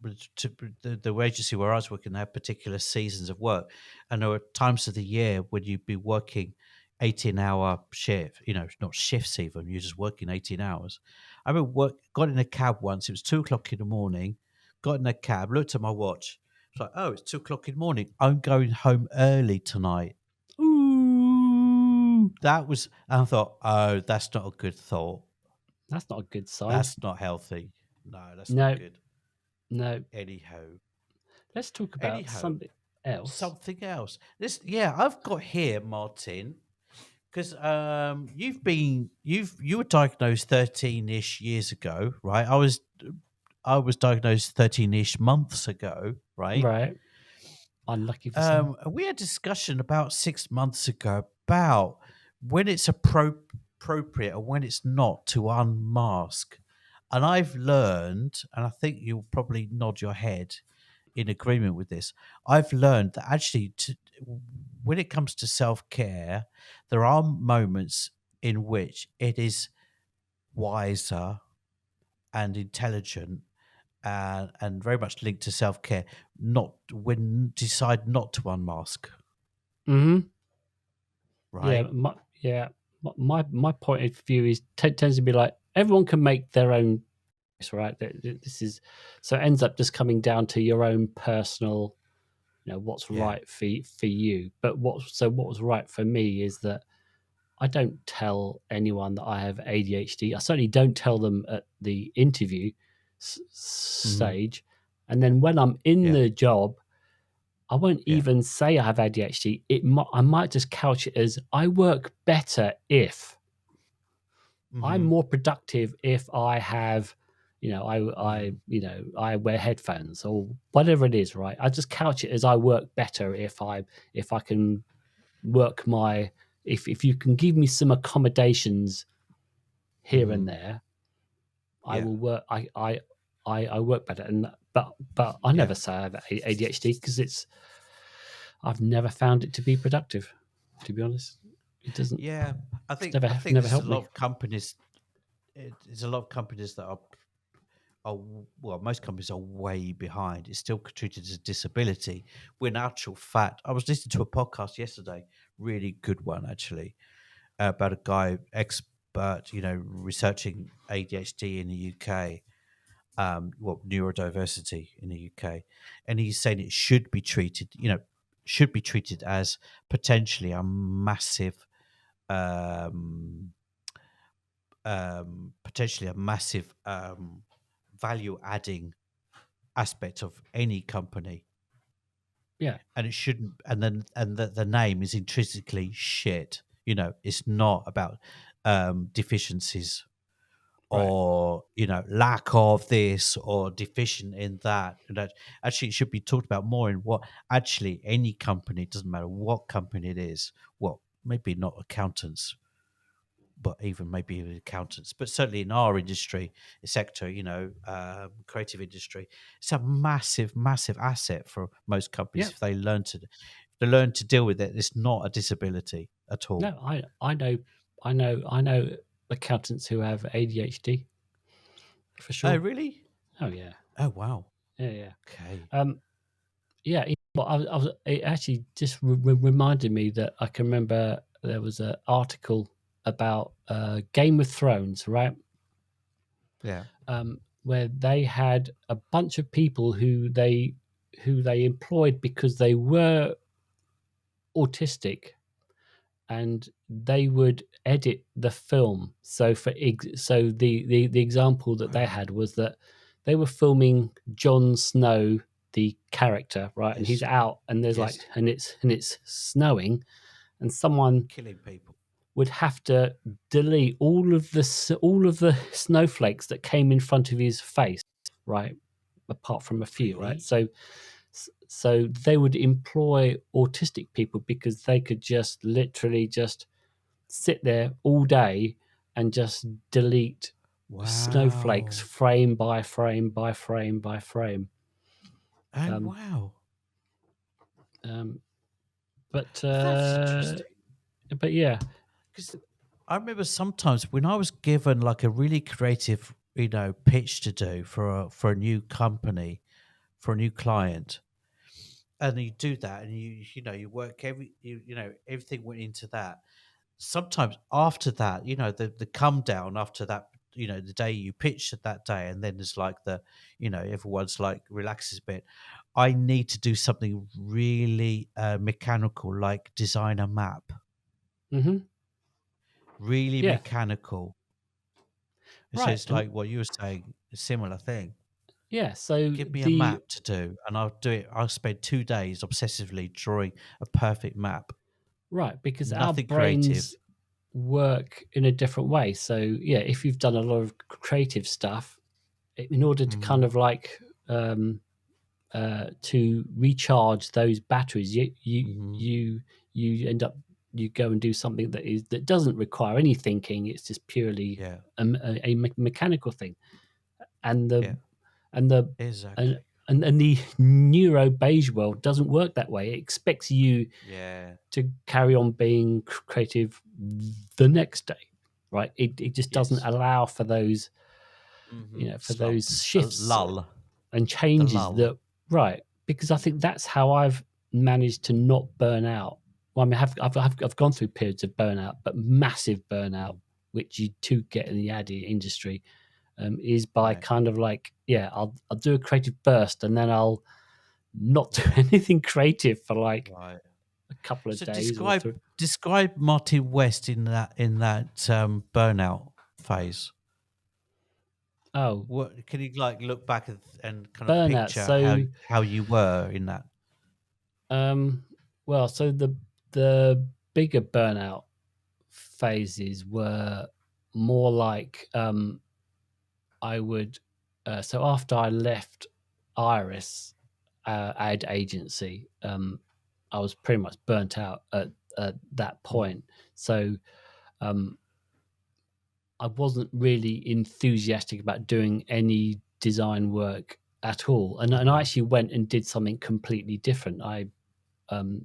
agency where I was working. They had particular seasons of work, and there were times of the year when you'd be working 18-hour shift. Not shifts even. You're just working 18 hours. I remember got in a cab once. It was 2 o'clock in the morning. Got in a cab, looked at my watch. It's like, oh, it's 2 o'clock in the morning. I'm going home early tonight. Ooh, That was, and I thought, oh, that's not a good thought. that's not a good sign. That's not healthy. No, that's not No, good. no. Anyhow, Let's talk about anyhow, something else. something else. Yeah, I've got here, Martin, because you were diagnosed 13-ish years ago, right? I was diagnosed 13-ish months ago, right? Right. Unlucky for some. We had a discussion about 6 months ago about when it's appropriate and when it's not to unmask. And I've learned, and I think you'll probably nod your head in agreement with this. I've learned that actually, when it comes to self care, there are moments in which it is wiser and intelligent and very much linked to self care. Not when decide not to unmask, Mm-hmm. Yeah, right? my point of view is tends to be like everyone can make their own right? This is so it ends up just coming down to your own personal, what's Yeah. right for you. But what was right for me is that I don't tell anyone that I have ADHD. I certainly don't tell them at the interview Hmm. stage, and then when I'm in Yeah. the job, I won't Yeah. even say I have ADHD. I might just couch it as I work better if I'm Hmm. more productive if I have, I Hmm. I wear headphones or whatever it is, right? I just couch it as I work better if I can work my if you can give me some accommodations here and Hmm. there, I Yeah. will work. I work better, and but I Yeah. never say I have ADHD because I've never found it to be productive. To be honest, it doesn't. Yeah. It's I never think never there's a helped lot me. of companies. There's a lot of companies that are well, most companies are way behind. It's still treated as a disability. When in actual fact, I was listening to a podcast yesterday, really good one actually, about a guy expert, researching ADHD in the UK, neurodiversity in the UK, and he's saying it should be treated as potentially a massive, um, potentially a massive value adding aspect of any company, Yeah, and it shouldn't. And then the name is intrinsically shit. It's not about deficiencies right. or lack of this or deficient in that. Actually, it should be talked about more in what actually any company, doesn't matter what company it is. Well, maybe not accountants, but even maybe even accountants, but certainly in our industry sector, creative industry, it's a massive, massive asset for most companies Yeah. if they learn to deal with it. It's not a disability at all. No, I know accountants who have ADHD for Oh, sure. really? Oh yeah, Oh, wow. yeah, yeah. Okay. Yeah. It actually just reminded me that I can remember there was an article about Game of Thrones, right? Yeah. Where they had a bunch of people who they employed because they were autistic, and they would edit the film. So the example that they Wow. had was that they were filming Jon Snow, the character, right, and he's Yes. out, and there's Yes. like, and it's snowing, and someone Killing people. would have to delete all of the snowflakes that came in front of his face, right, apart from a few, right. Really? So they would employ autistic people because they could just literally just sit there all day and just delete snowflakes Wow. frame by frame by frame by frame. Oh, Um, wow. um, but That's uh, interesting. but yeah. Because I remember sometimes when I was given like a really creative, pitch to do for a new company, for a new client, and you do that, and you work everything went into that. Sometimes after that, the come down after that, the day you pitched it that day, and then there's like everyone's like relaxes a bit. I need to do something really mechanical, like design a map, Hmm. really Yeah, mechanical. So right. it's And like what you were saying, a similar thing. yeah, so Give me a the map to do, and I'll do it. I'll spend 2 days obsessively drawing a perfect map. right, because our Nothing creative. brains work in a different way. So yeah, if you've done a lot of creative stuff, in order to kind Hmm. of like to recharge those batteries, Hmm. you end up, you go and do something that doesn't require any thinking. It's just purely Yeah. a mechanical thing, and the Yeah. and the and Exactly. and the neuro beige world doesn't work that way. It expects you Yeah. to carry on being creative the next day, right? It just doesn't Yes. allow for those, for those Slumps. A shifts lull. and The changes lull. that, right, because I think that's how I've managed to not burn out. Well, I mean, I've gone through periods of burnout, but massive burnout, Mm. which you do get in the ad industry, is by Right. kind of like, yeah, I'll do a creative burst and then I'll not do Right. anything creative for like Right. a couple of So days or three. describe Martin West in that burnout phase. Oh, What can you like look back and kind of burnout. picture how So, you were in that? um, well, so the bigger burnout phases were more like I would. So after I left Iris ad agency, I was pretty much burnt out at that Mm. point. So um, I wasn't really enthusiastic about doing any design work at all, and I Uh-huh. actually went and did something completely different.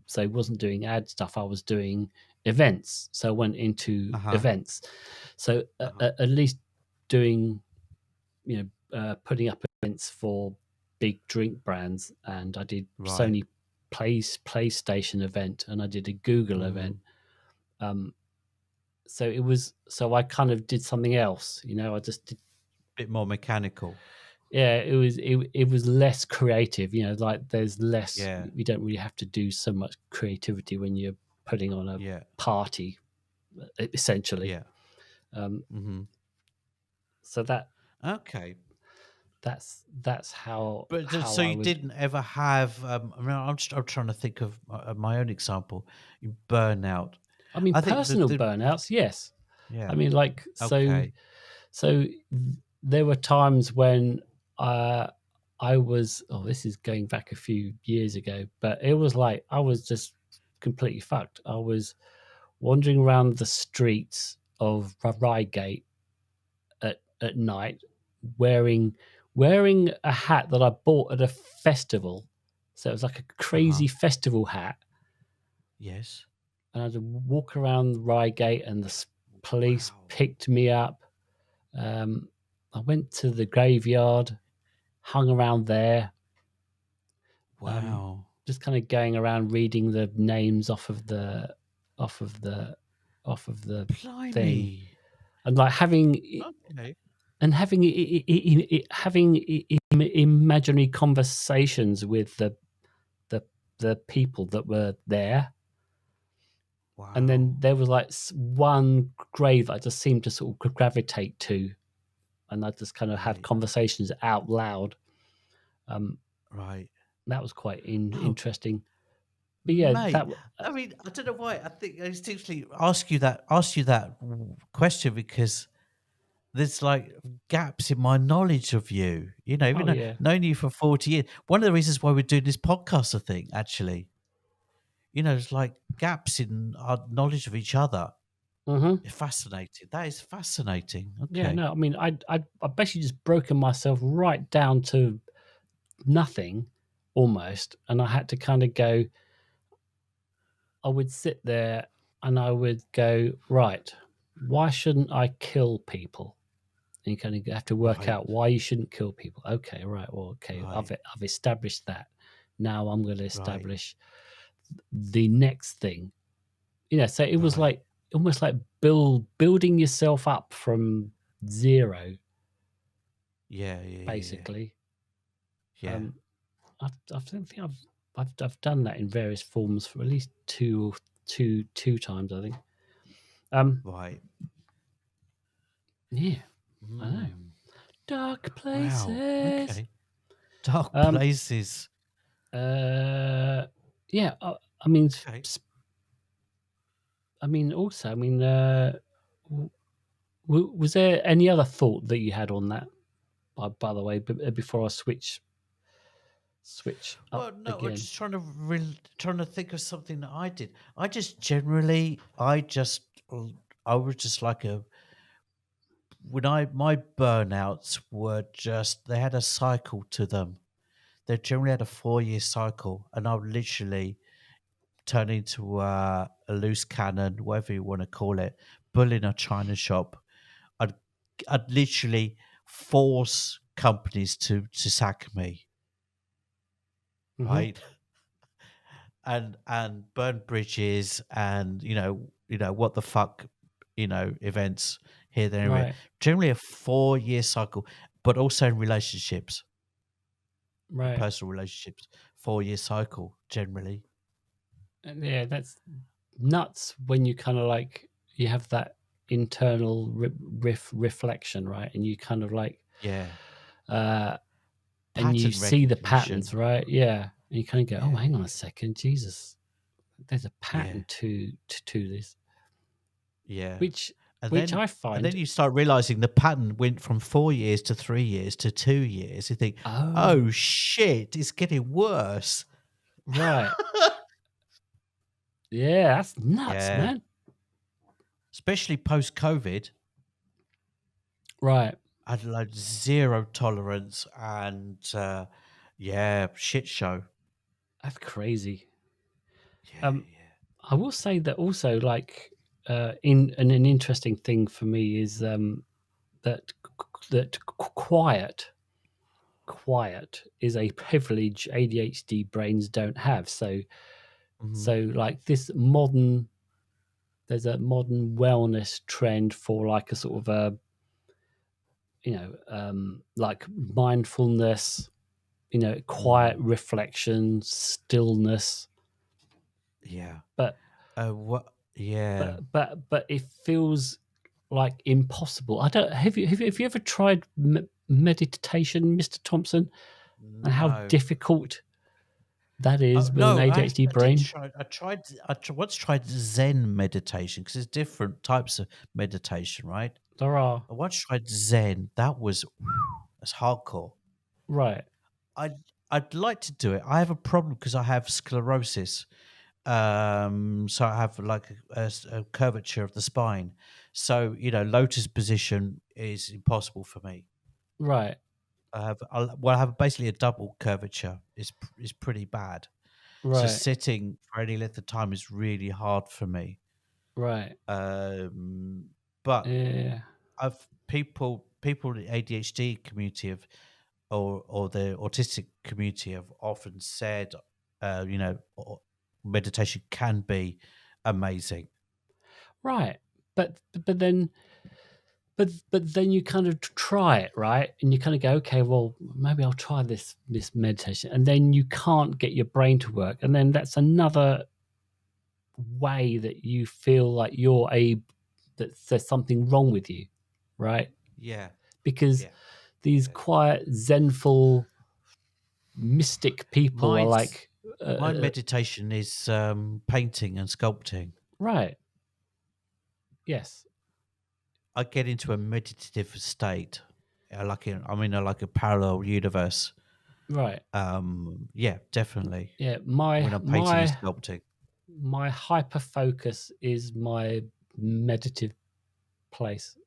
So I wasn't doing ad stuff. I was doing events. So I went into Uh-huh. events. So Uh-huh. at least doing, putting up events for big drink brands, and I did Right. Sony PlayStation event, and I did a Google event. Mm. Um, so it was so I kind of did something else. I just did, Bit more mechanical. yeah. It was less creative. Like there's less. Yeah. You don't really have to do so much creativity when you're putting on a Yeah. party, essentially. Yeah. Um, Mm-hmm. so Okay. that's how But how so I you would. didn't ever have I mean I'm trying to think of my own example. You burnout. I mean, I think personal the burnouts, yes. I yeah. mean, like Okay. so there were times when uh, I was. Oh, this is going back a few years ago, but it was like I was just completely fucked. I was wandering around the streets of Reigate at night, wearing wearing a hat that I bought at a festival. So it was like a Uh-huh. crazy festival hat, Yes. and I had to walk around Reigate, and the police Wow. picked me up. Um, I went to the graveyard, hung around there, um, Wow. just kind of going around reading the names off of the off of the thing, Blimey. and like Okay. having imaginary conversations with the the people that were there. And then Wow. there was like one grave I just seemed to sort of gravitate to, and I just kind of had Right. conversations out loud. Um, Right. that was quite Oh, interesting. But yeah, mate. I mean, I don't know why. I think I instinctively ask you that question because there's like gaps in my knowledge of you. oh Even though yeah, known you for 40 years. One of the reasons why we're doing this podcast, I think, actually, there's like gaps in our knowledge of each other. hmm, It's fascinating. That is fascinating. yeah. Okay. No, I mean, I basically just broken myself right down to nothing almost, and I had to kind of go. I would sit there and I would go, right, why shouldn't I kill people? And you kind of have to work Right. out why you shouldn't kill people. Okay, right. Well, okay, Right. I've established that. Now I'm going to Right. establish the next thing. So it was Right. like almost like building yourself up from zero, Yeah. Yeah. Yeah. Yeah. basically. Yeah. Um, I don't think I've done that in various forms for at least two times, I think. Um, Right. yeah, I know. Mm. Dark Wow. places. Okay. Dark Um, places. uh, yeah. I mean, Okay. also, I mean, was there any other thought that you had on that? By the way, before I switch up Well, no, I'm again. just trying to think of something that I did. I just generally, I was just like a when I my burnouts were just they had a cycle to them. They generally had a 4 year cycle, and I would literally turn into a loose cannon, whatever you want to call it, bull in a china shop. I'd I'd literally force companies to sack me, Hmm. right? And burn bridges and what the fuck, events here, there, and everywhere. Right. Generally a 4-year cycle, but also in relationships, in Right. personal relationships, 4-year cycle generally. And yeah, that's nuts when you kind of like you have that internal reflection, right? And you kind of like Yeah. uh and you Pattern see the recognition. patterns, right? Yeah. And you kind of go, "Oh, Yeah, hang on a second. Jesus. There's a yeah, pattern to this." yeah. Which And which then I and then find, you start realizing the pattern went from 4 years to 3 years to 2 years. You think, oh, oh shit, it's getting worse. right. Yeah, that's nuts, Yeah. man. Especially post COVID. Right. I had like zero tolerance and yeah, shit show. That's crazy. Yeah, Um, I will say that also, like, in an interesting thing for me is that quiet is a privilege ADHD brains don't have. So yeah. so like there's a modern wellness trend for like a sort of a like mindfulness, quiet Mm, reflection, stillness, yeah. but What? Yeah. but it feels like impossible. I don't have you ever tried meditation, Mr. Thompson, and how No. difficult that is with an No, ADHD I did brain? try. Once tried Zen meditation because there's different types of meditation, right? There are, I once tried Zen. That was that's hardcore. right, I'd like to do it. I have a problem because I have sclerosis. So I have like a curvature of the spine. So lotus position is impossible for me. right, I have basically a double curvature. Is pretty bad. So right, sitting for any length of time is really hard for me. right. Um, but Yeah, I've people in the ADHD community have or the autistic community have often said, meditation can be amazing. right. But then but then you kind of try it, right? And you kind of go, okay, well, maybe I'll try this meditation, and then you can't get your brain to work, and then that's another way that you feel like that there's something wrong with you, right? Yeah, Because yeah, these yeah. quiet, zenful, mystic people are Mine's like, my meditation is painting and sculpting. right, yes, I get into a meditative state, I'm in like a parallel universe. right, Yeah, definitely. yeah. When My I'm painting and my sculpting. my hyper focus is my meditative place,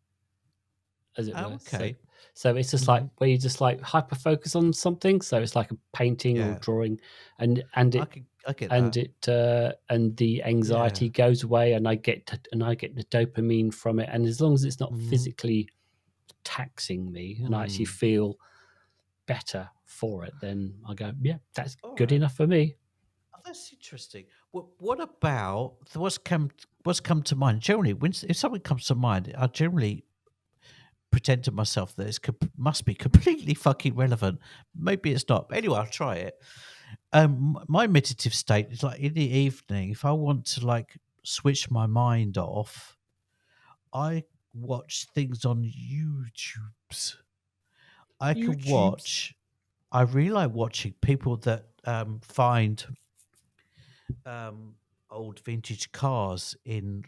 as it Oh, were. So okay. so it's just like Hmm. where you just like hyper focus on something. So it's like a painting or Yeah, drawing, and it I get and that. it and the Yeah. anxiety goes away, and I get the dopamine from it. And as long as it's not Hmm. physically taxing me, and I actually Mm. feel better for it, then I go, yeah, that's All good right. enough for me. Oh, that's interesting. What about what's come to mind? Generally, if something comes to mind, I generally pretend to myself that must be completely fucking relevant. Maybe it's not. But anyway, I'll try it. My meditative state is like in the evening. If I want to like switch my mind off, I watch things on YouTube's. I can YouTube's watch. I really like watching people that find um, old vintage cars in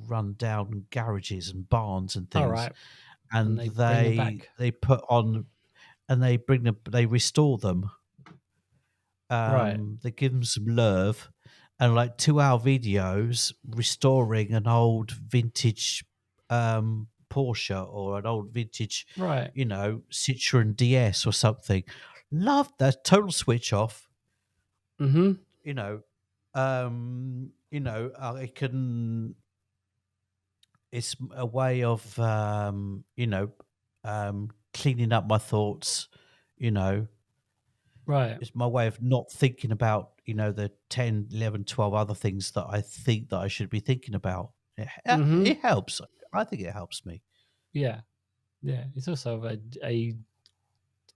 run down garages and barns and all things, right, and and they bring them back. they put on and they restore them. Right, They give them some love, and like 2 hour videos restoring an old vintage Porsche or an old vintage, right. Citroen DS or something. Love that total switch off. Mm-hmm. You know, I can. It's a way of cleaning up my thoughts. You know, Right. it's my way of not thinking about the 10, 11, 12 other things that I think that I should be thinking about. Hmm. It helps. I think it helps me. Yeah, yeah. It's also a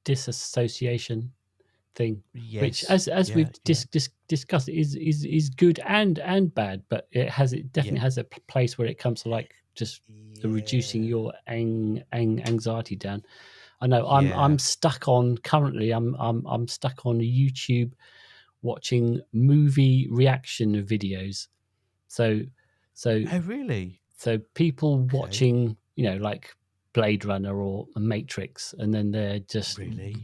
disassociation thing, which, Yes. as Yeah. we've Yeah. discussed, is good and bad, but it Yeah. definitely has a place where it comes to like just the reducing Yeah. your anxiety down. I know I'm Yeah. stuck on currently. I'm stuck on YouTube watching movie reaction videos. So so Oh, really? so people Okay. watching, like Blade Runner or Matrix, and then they're just Really?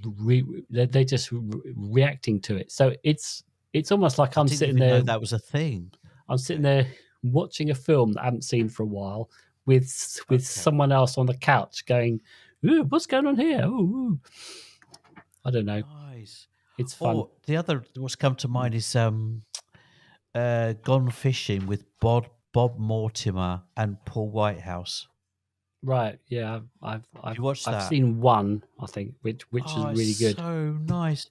they're just reacting to it. So it's almost like I didn't even know that was a thing. I'm sitting Okay. there watching a film that I haven't seen for a while with Okay. someone else on the couch going, "Ooh, what's going on here?" Ooh. I don't know. Nice. It's fun. Or the other what's come to Mm. mind is Gone Fishing with Bob Mortimer and Paul Whitehouse. Right? Yeah, Have you watched I've that? seen one, I think, which is Oh, it's really good. so nice.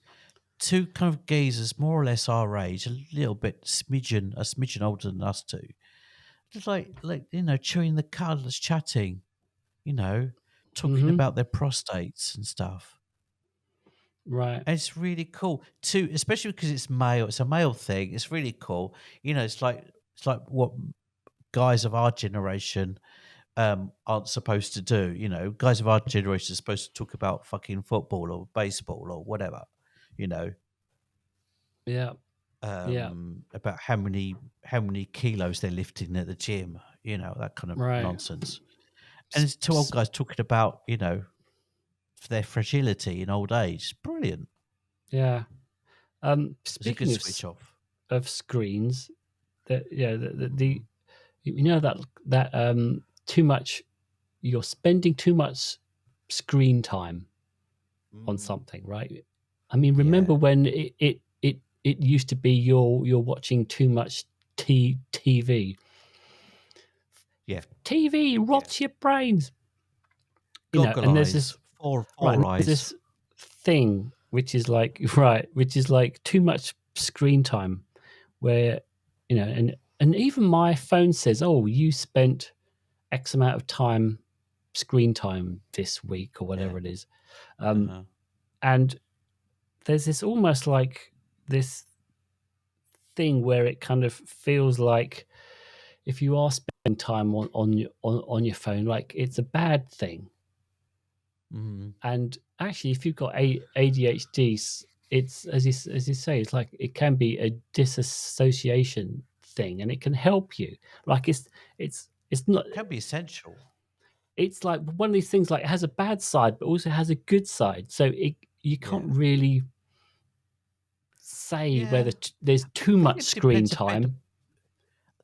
Two kind of geezers, more or less our age, a little bit a smidgen older than us two. Just like chewing the cud, just chatting, you know, talking Hmm. about their prostates and stuff. Right. And it's really cool too, especially because it's male. It's a male thing. It's really cool. It's like what guys of our generation aren't supposed to do. Guys of our generation are supposed to talk about fucking football or baseball or whatever. You know, Yeah. Yeah. about how many kilos they're lifting at the gym. That kind of Right. nonsense. And S- it's two old s- guys talking about their fragility in old age. It's brilliant. Yeah. It's a good Speaking switch off. of screens, that yeah, the that too much you're spending too much screen time on Mm, something, right? I mean, remember yeah, when it used to be you're watching too much TV. yeah, TV yeah. rots your brains, Goggle and there's this eyes, four right, four and there's eyes. this thing which is like right, which is like too much screen time where and even my phone says, "Oh, you spent X amount of time screen time this week," or Yeah. whatever it is. Um, Uh-huh. and there's this almost like this thing where it kind of feels like if you are spending time on your phone, like it's a bad thing. Mhm. And actually, if you've got ADHD, it's as you say, it's like it can be a disassociation thing, and it can help you. Like it's not. Can be essential. It's like one of these things. Like it has a bad side, but also has a good side. So you can't Yeah. really say whether Yeah. there's I too think much it screen depends a bit. time.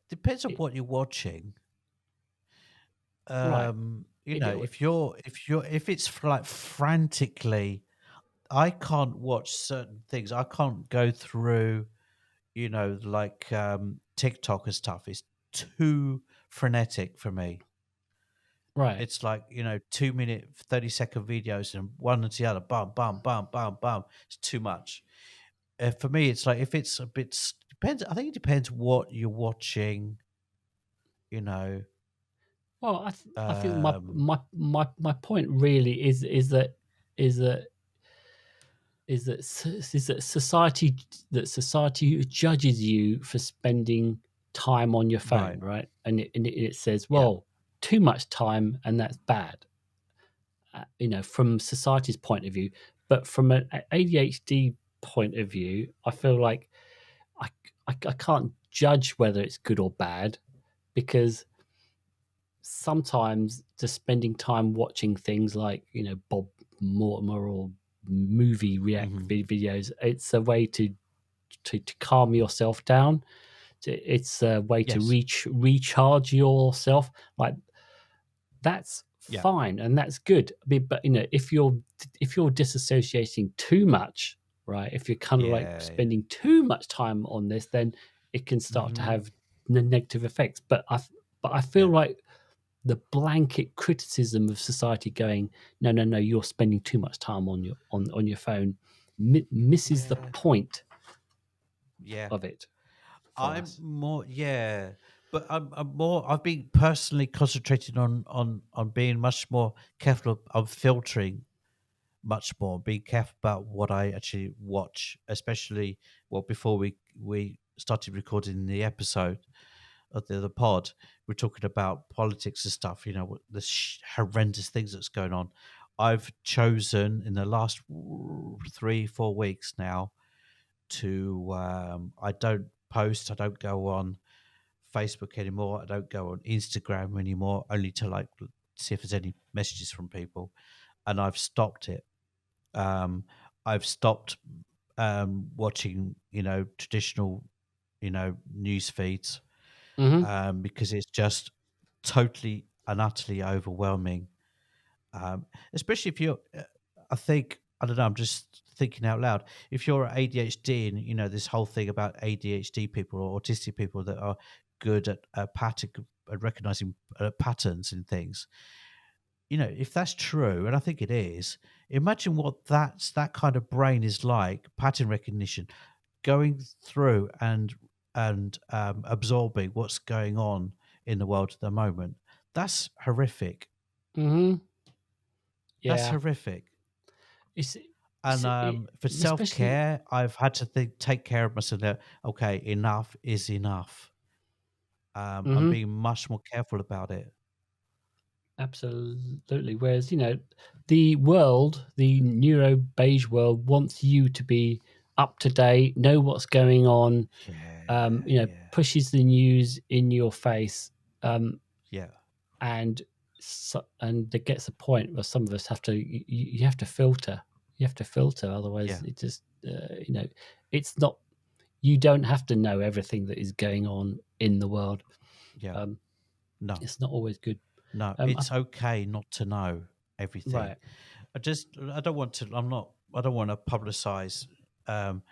Depends on It, what you're watching. right. It, If it's like frantically, I can't watch certain things. I can't go through, like TikTok and stuff. It's too frenetic for me. right. It's like 2 minute, 30-second videos and one into the other, bum, bum, bum, bum, bum. It's too much. For me, it's like if it's a bit depends. I think it depends what you're watching. You know, Well, I think um, my point really is that is that society judges you for spending time on your phone, right? right? And it says, Yeah. well, too much time, and that's bad, from society's point of view. But from an ADHD point of view, I feel like I, I can't judge whether it's good or bad because sometimes just spending time watching things like Bob Mortimer or movie react Hmm. videos, it's a way to calm yourself down. It's a way to Yes. recharge yourself. Like that's Yeah. fine and that's good. I mean, but if you're disassociating too much, right? If you're kind of like Yeah. spending too much time on this, then it can start to Hmm. have negative effects. But I feel Yeah. like the blanket criticism of society going, no, no, no, you're spending too much time on your phone, misses the Yeah. point Yeah. of it for I'm us. more. Yeah. But I'm more. I've been personally concentrating on being much more careful of filtering much more, being careful about what I actually watch, especially well before we started recording the episode of the pod, we're talking about politics and stuff. You know, the horrendous things that's going on. I've chosen in the last 3-4 weeks now to I don't post, I don't go on Facebook anymore, I don't go on Instagram anymore, only to like see if there's any messages from people, and I've stopped it. Um, I've stopped watching, traditional, news feeds Hmm. because it's just totally and utterly overwhelming. Especially if you're, I think, I don't know, I'm just thinking out loud. If you're ADHD and, this whole thing about ADHD people or autistic people that are good at at recognizing patterns in things, if that's true, and I think it is, imagine what that kind of brain is like, pattern recognition, going through and absorbing what's going on in the world at the moment. That's horrific. Hmm. That's Yeah. horrific. It's, And for self especially. care, I've had to take care of myself. That, okay, enough is enough. I'm Hmm. being much more careful about it. Absolutely. Whereas, the world, the neuro beige world, wants you to be up to date, know what's going on, Yeah, yeah, pushes the news in your face, um, yeah, and and it gets a point where some of us have to you have to filter. You have to filter, otherwise yeah, it just it's not. You don't have to know everything that is going on in the world. yeah. Um, No, it's not always good. no, I, it's okay not to know everything. right. I don't want to. I don't want to publicize, um,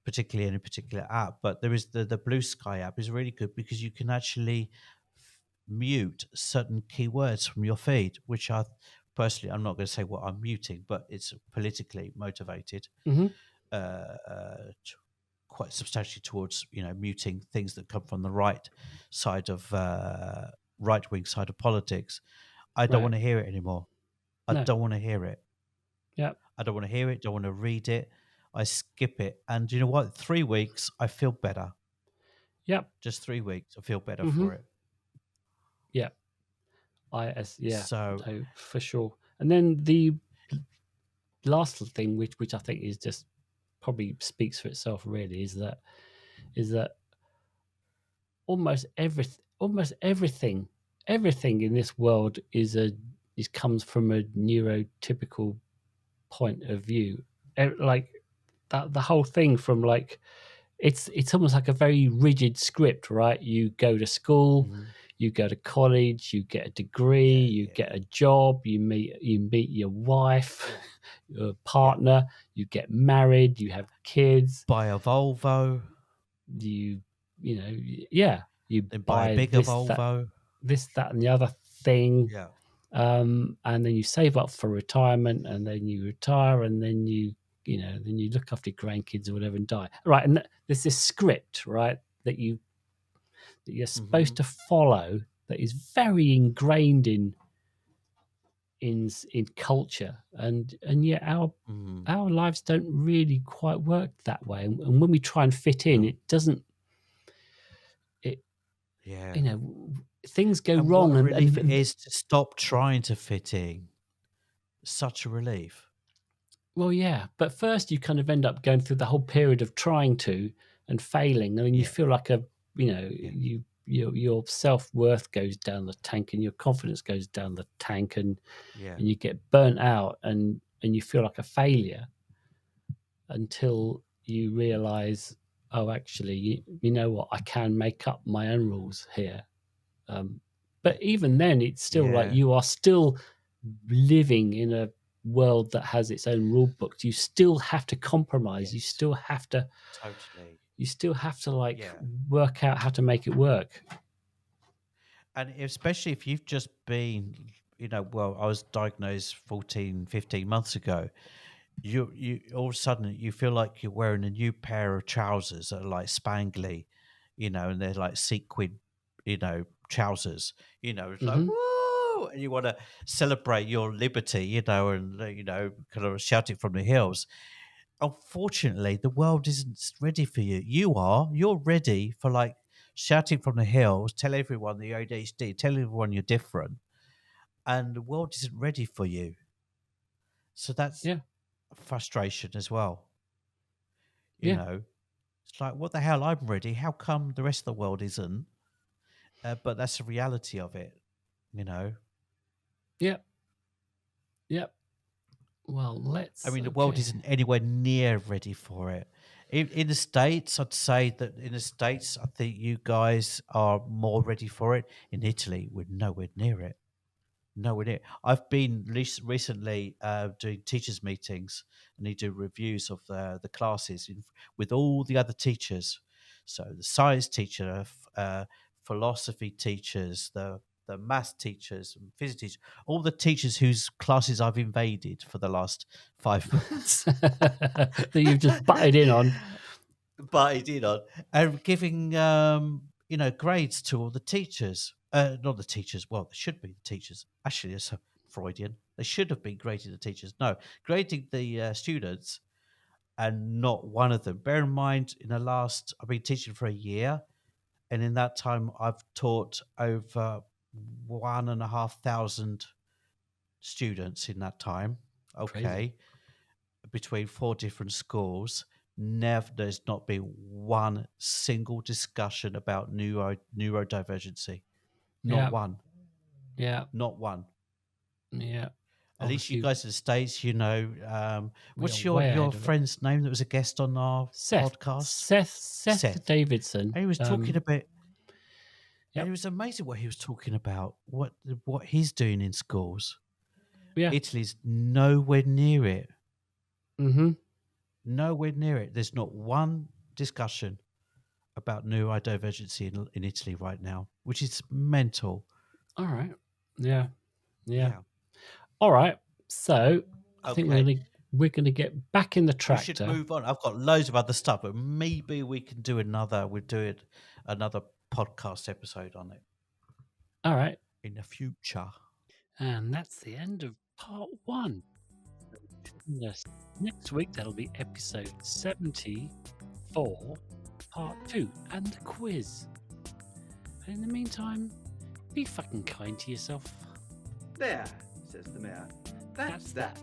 particularly any particular app. But there is the Blue Sky app is really good because you can actually mute certain keywords from your feed, which I personally, I'm not going to say what I'm muting, but it's politically motivated, Hmm. uh, quite substantially towards muting things that come from the right wing side of politics. I don't Right. want to hear it anymore. I No. don't want to hear it. Yeah. I don't want to hear it. Don't want to read it. I skip it. And you know what? 3 weeks, I feel better. Yep. Just 3 weeks, I feel better Hmm. for it. Yeah. Yeah. So, No, for sure. And then the last thing, which I think is just probably speaks for itself, really, is that almost everything in this world comes from a neurotypical point of view. Like that, the whole thing from like it's almost like a very rigid script, right? You go to school, mhm, you go to college, you get a degree, yeah, you yeah, get a job, you meet your wife, your yeah. partner, you get married, you have kids, Buy a Volvo, you you know yeah, you then buy a buy bigger Volvo. this, that, and the other thing, Yeah. and then you save up for retirement, and then you retire, and then then you look after your grandkids or whatever and die. Right, and there's this script, right, that you're supposed Hmm. to follow that is very ingrained in culture, and yet Hmm. our lives don't really quite work that way, and when we try and fit in, No. it doesn't. It Yeah. you know Things go And what wrong, a and relief it is to stop trying to fit in. Such a relief. well, yeah, but first you kind of end up going through the whole period of trying to and failing, and then you Yeah. feel like Yeah. your self-worth goes down the tank, and your confidence goes down the tank, Yeah. and you get burnt out, and you feel like a failure until you realize, oh, actually, you know what, I can make up my own rules here. Um, but even then, it's still like Yeah. you are still living in a world that has its own rule books. You still have to compromise. Yes. Totally. You still have to like Yeah. work out how to make it work. And especially if you've just been, well, I was diagnosed 14, 15 months ago. You all of a sudden you feel like you're wearing a new pair of trousers that are like spangly, and they're like sequin, trousers. It's like, Mhm. woo, and you want to celebrate your liberty, and kind of shout it from the hills. Unfortunately, the world isn't ready for you. You're ready for like shouting from the hills, tell everyone that you're ADHD, tell everyone you're different, and the world isn't ready for you. So that's Yeah. frustration as well. You Yeah. know, it's like, what the hell? I'm ready. How come the rest of the world isn't? But that's the reality of it. You know, Yeah. Yeah. Well, I let's mean, the world okay. isn't anywhere near ready for it. In the States, I'd say that in the States, I think you guys are more ready for it. In Italy, we're nowhere near it. Nowhere near. I've been recently doing teachers' meetings, and they do reviews of the classes with all the other teachers. So the science teacher, philosophy teachers, the math teachers, and physics teachers, all the teachers whose classes I've invaded for the last 5 months. that you've just butted in on. But he did on and giving grades to all the teachers. Not the teachers. Well, they should be the teachers. Actually, it's a Freudian. They should have been grading the teachers. No, grading the students, and not one of them. Bear in mind, I've been teaching for a year, and in that time, I've taught over 1,500 students in that time. Crazy. Okay, between 4 different schools. There's not been one single discussion about neurodivergency. Not Yeah. one. Yeah. Not one. Yeah. At least you Obviously, guys in the States, we are what's way your ahead of it. friend's name that was a guest on our Seth. podcast? Seth Seth. Davidson. And he was talking about, and it Yep. was amazing what he was talking about, what he's doing in schools. Yeah. Italy's nowhere near it. Mm-hmm. Nowhere near it. There's not one discussion about neurodivergency in Italy right now, which is mental. All right. Yeah. Yeah. Yeah. All right. So I think Okay. we're gonna get back in the We should tractor. move on. I've got loads of other stuff, but maybe we can do another. We'll do it another podcast episode on it All right. in the future. And that's the end of part 1. Yes. Next week that'll be episode 74, part 2, and the quiz. And in the meantime, be fucking kind to yourself. There, says the mayor. That's that.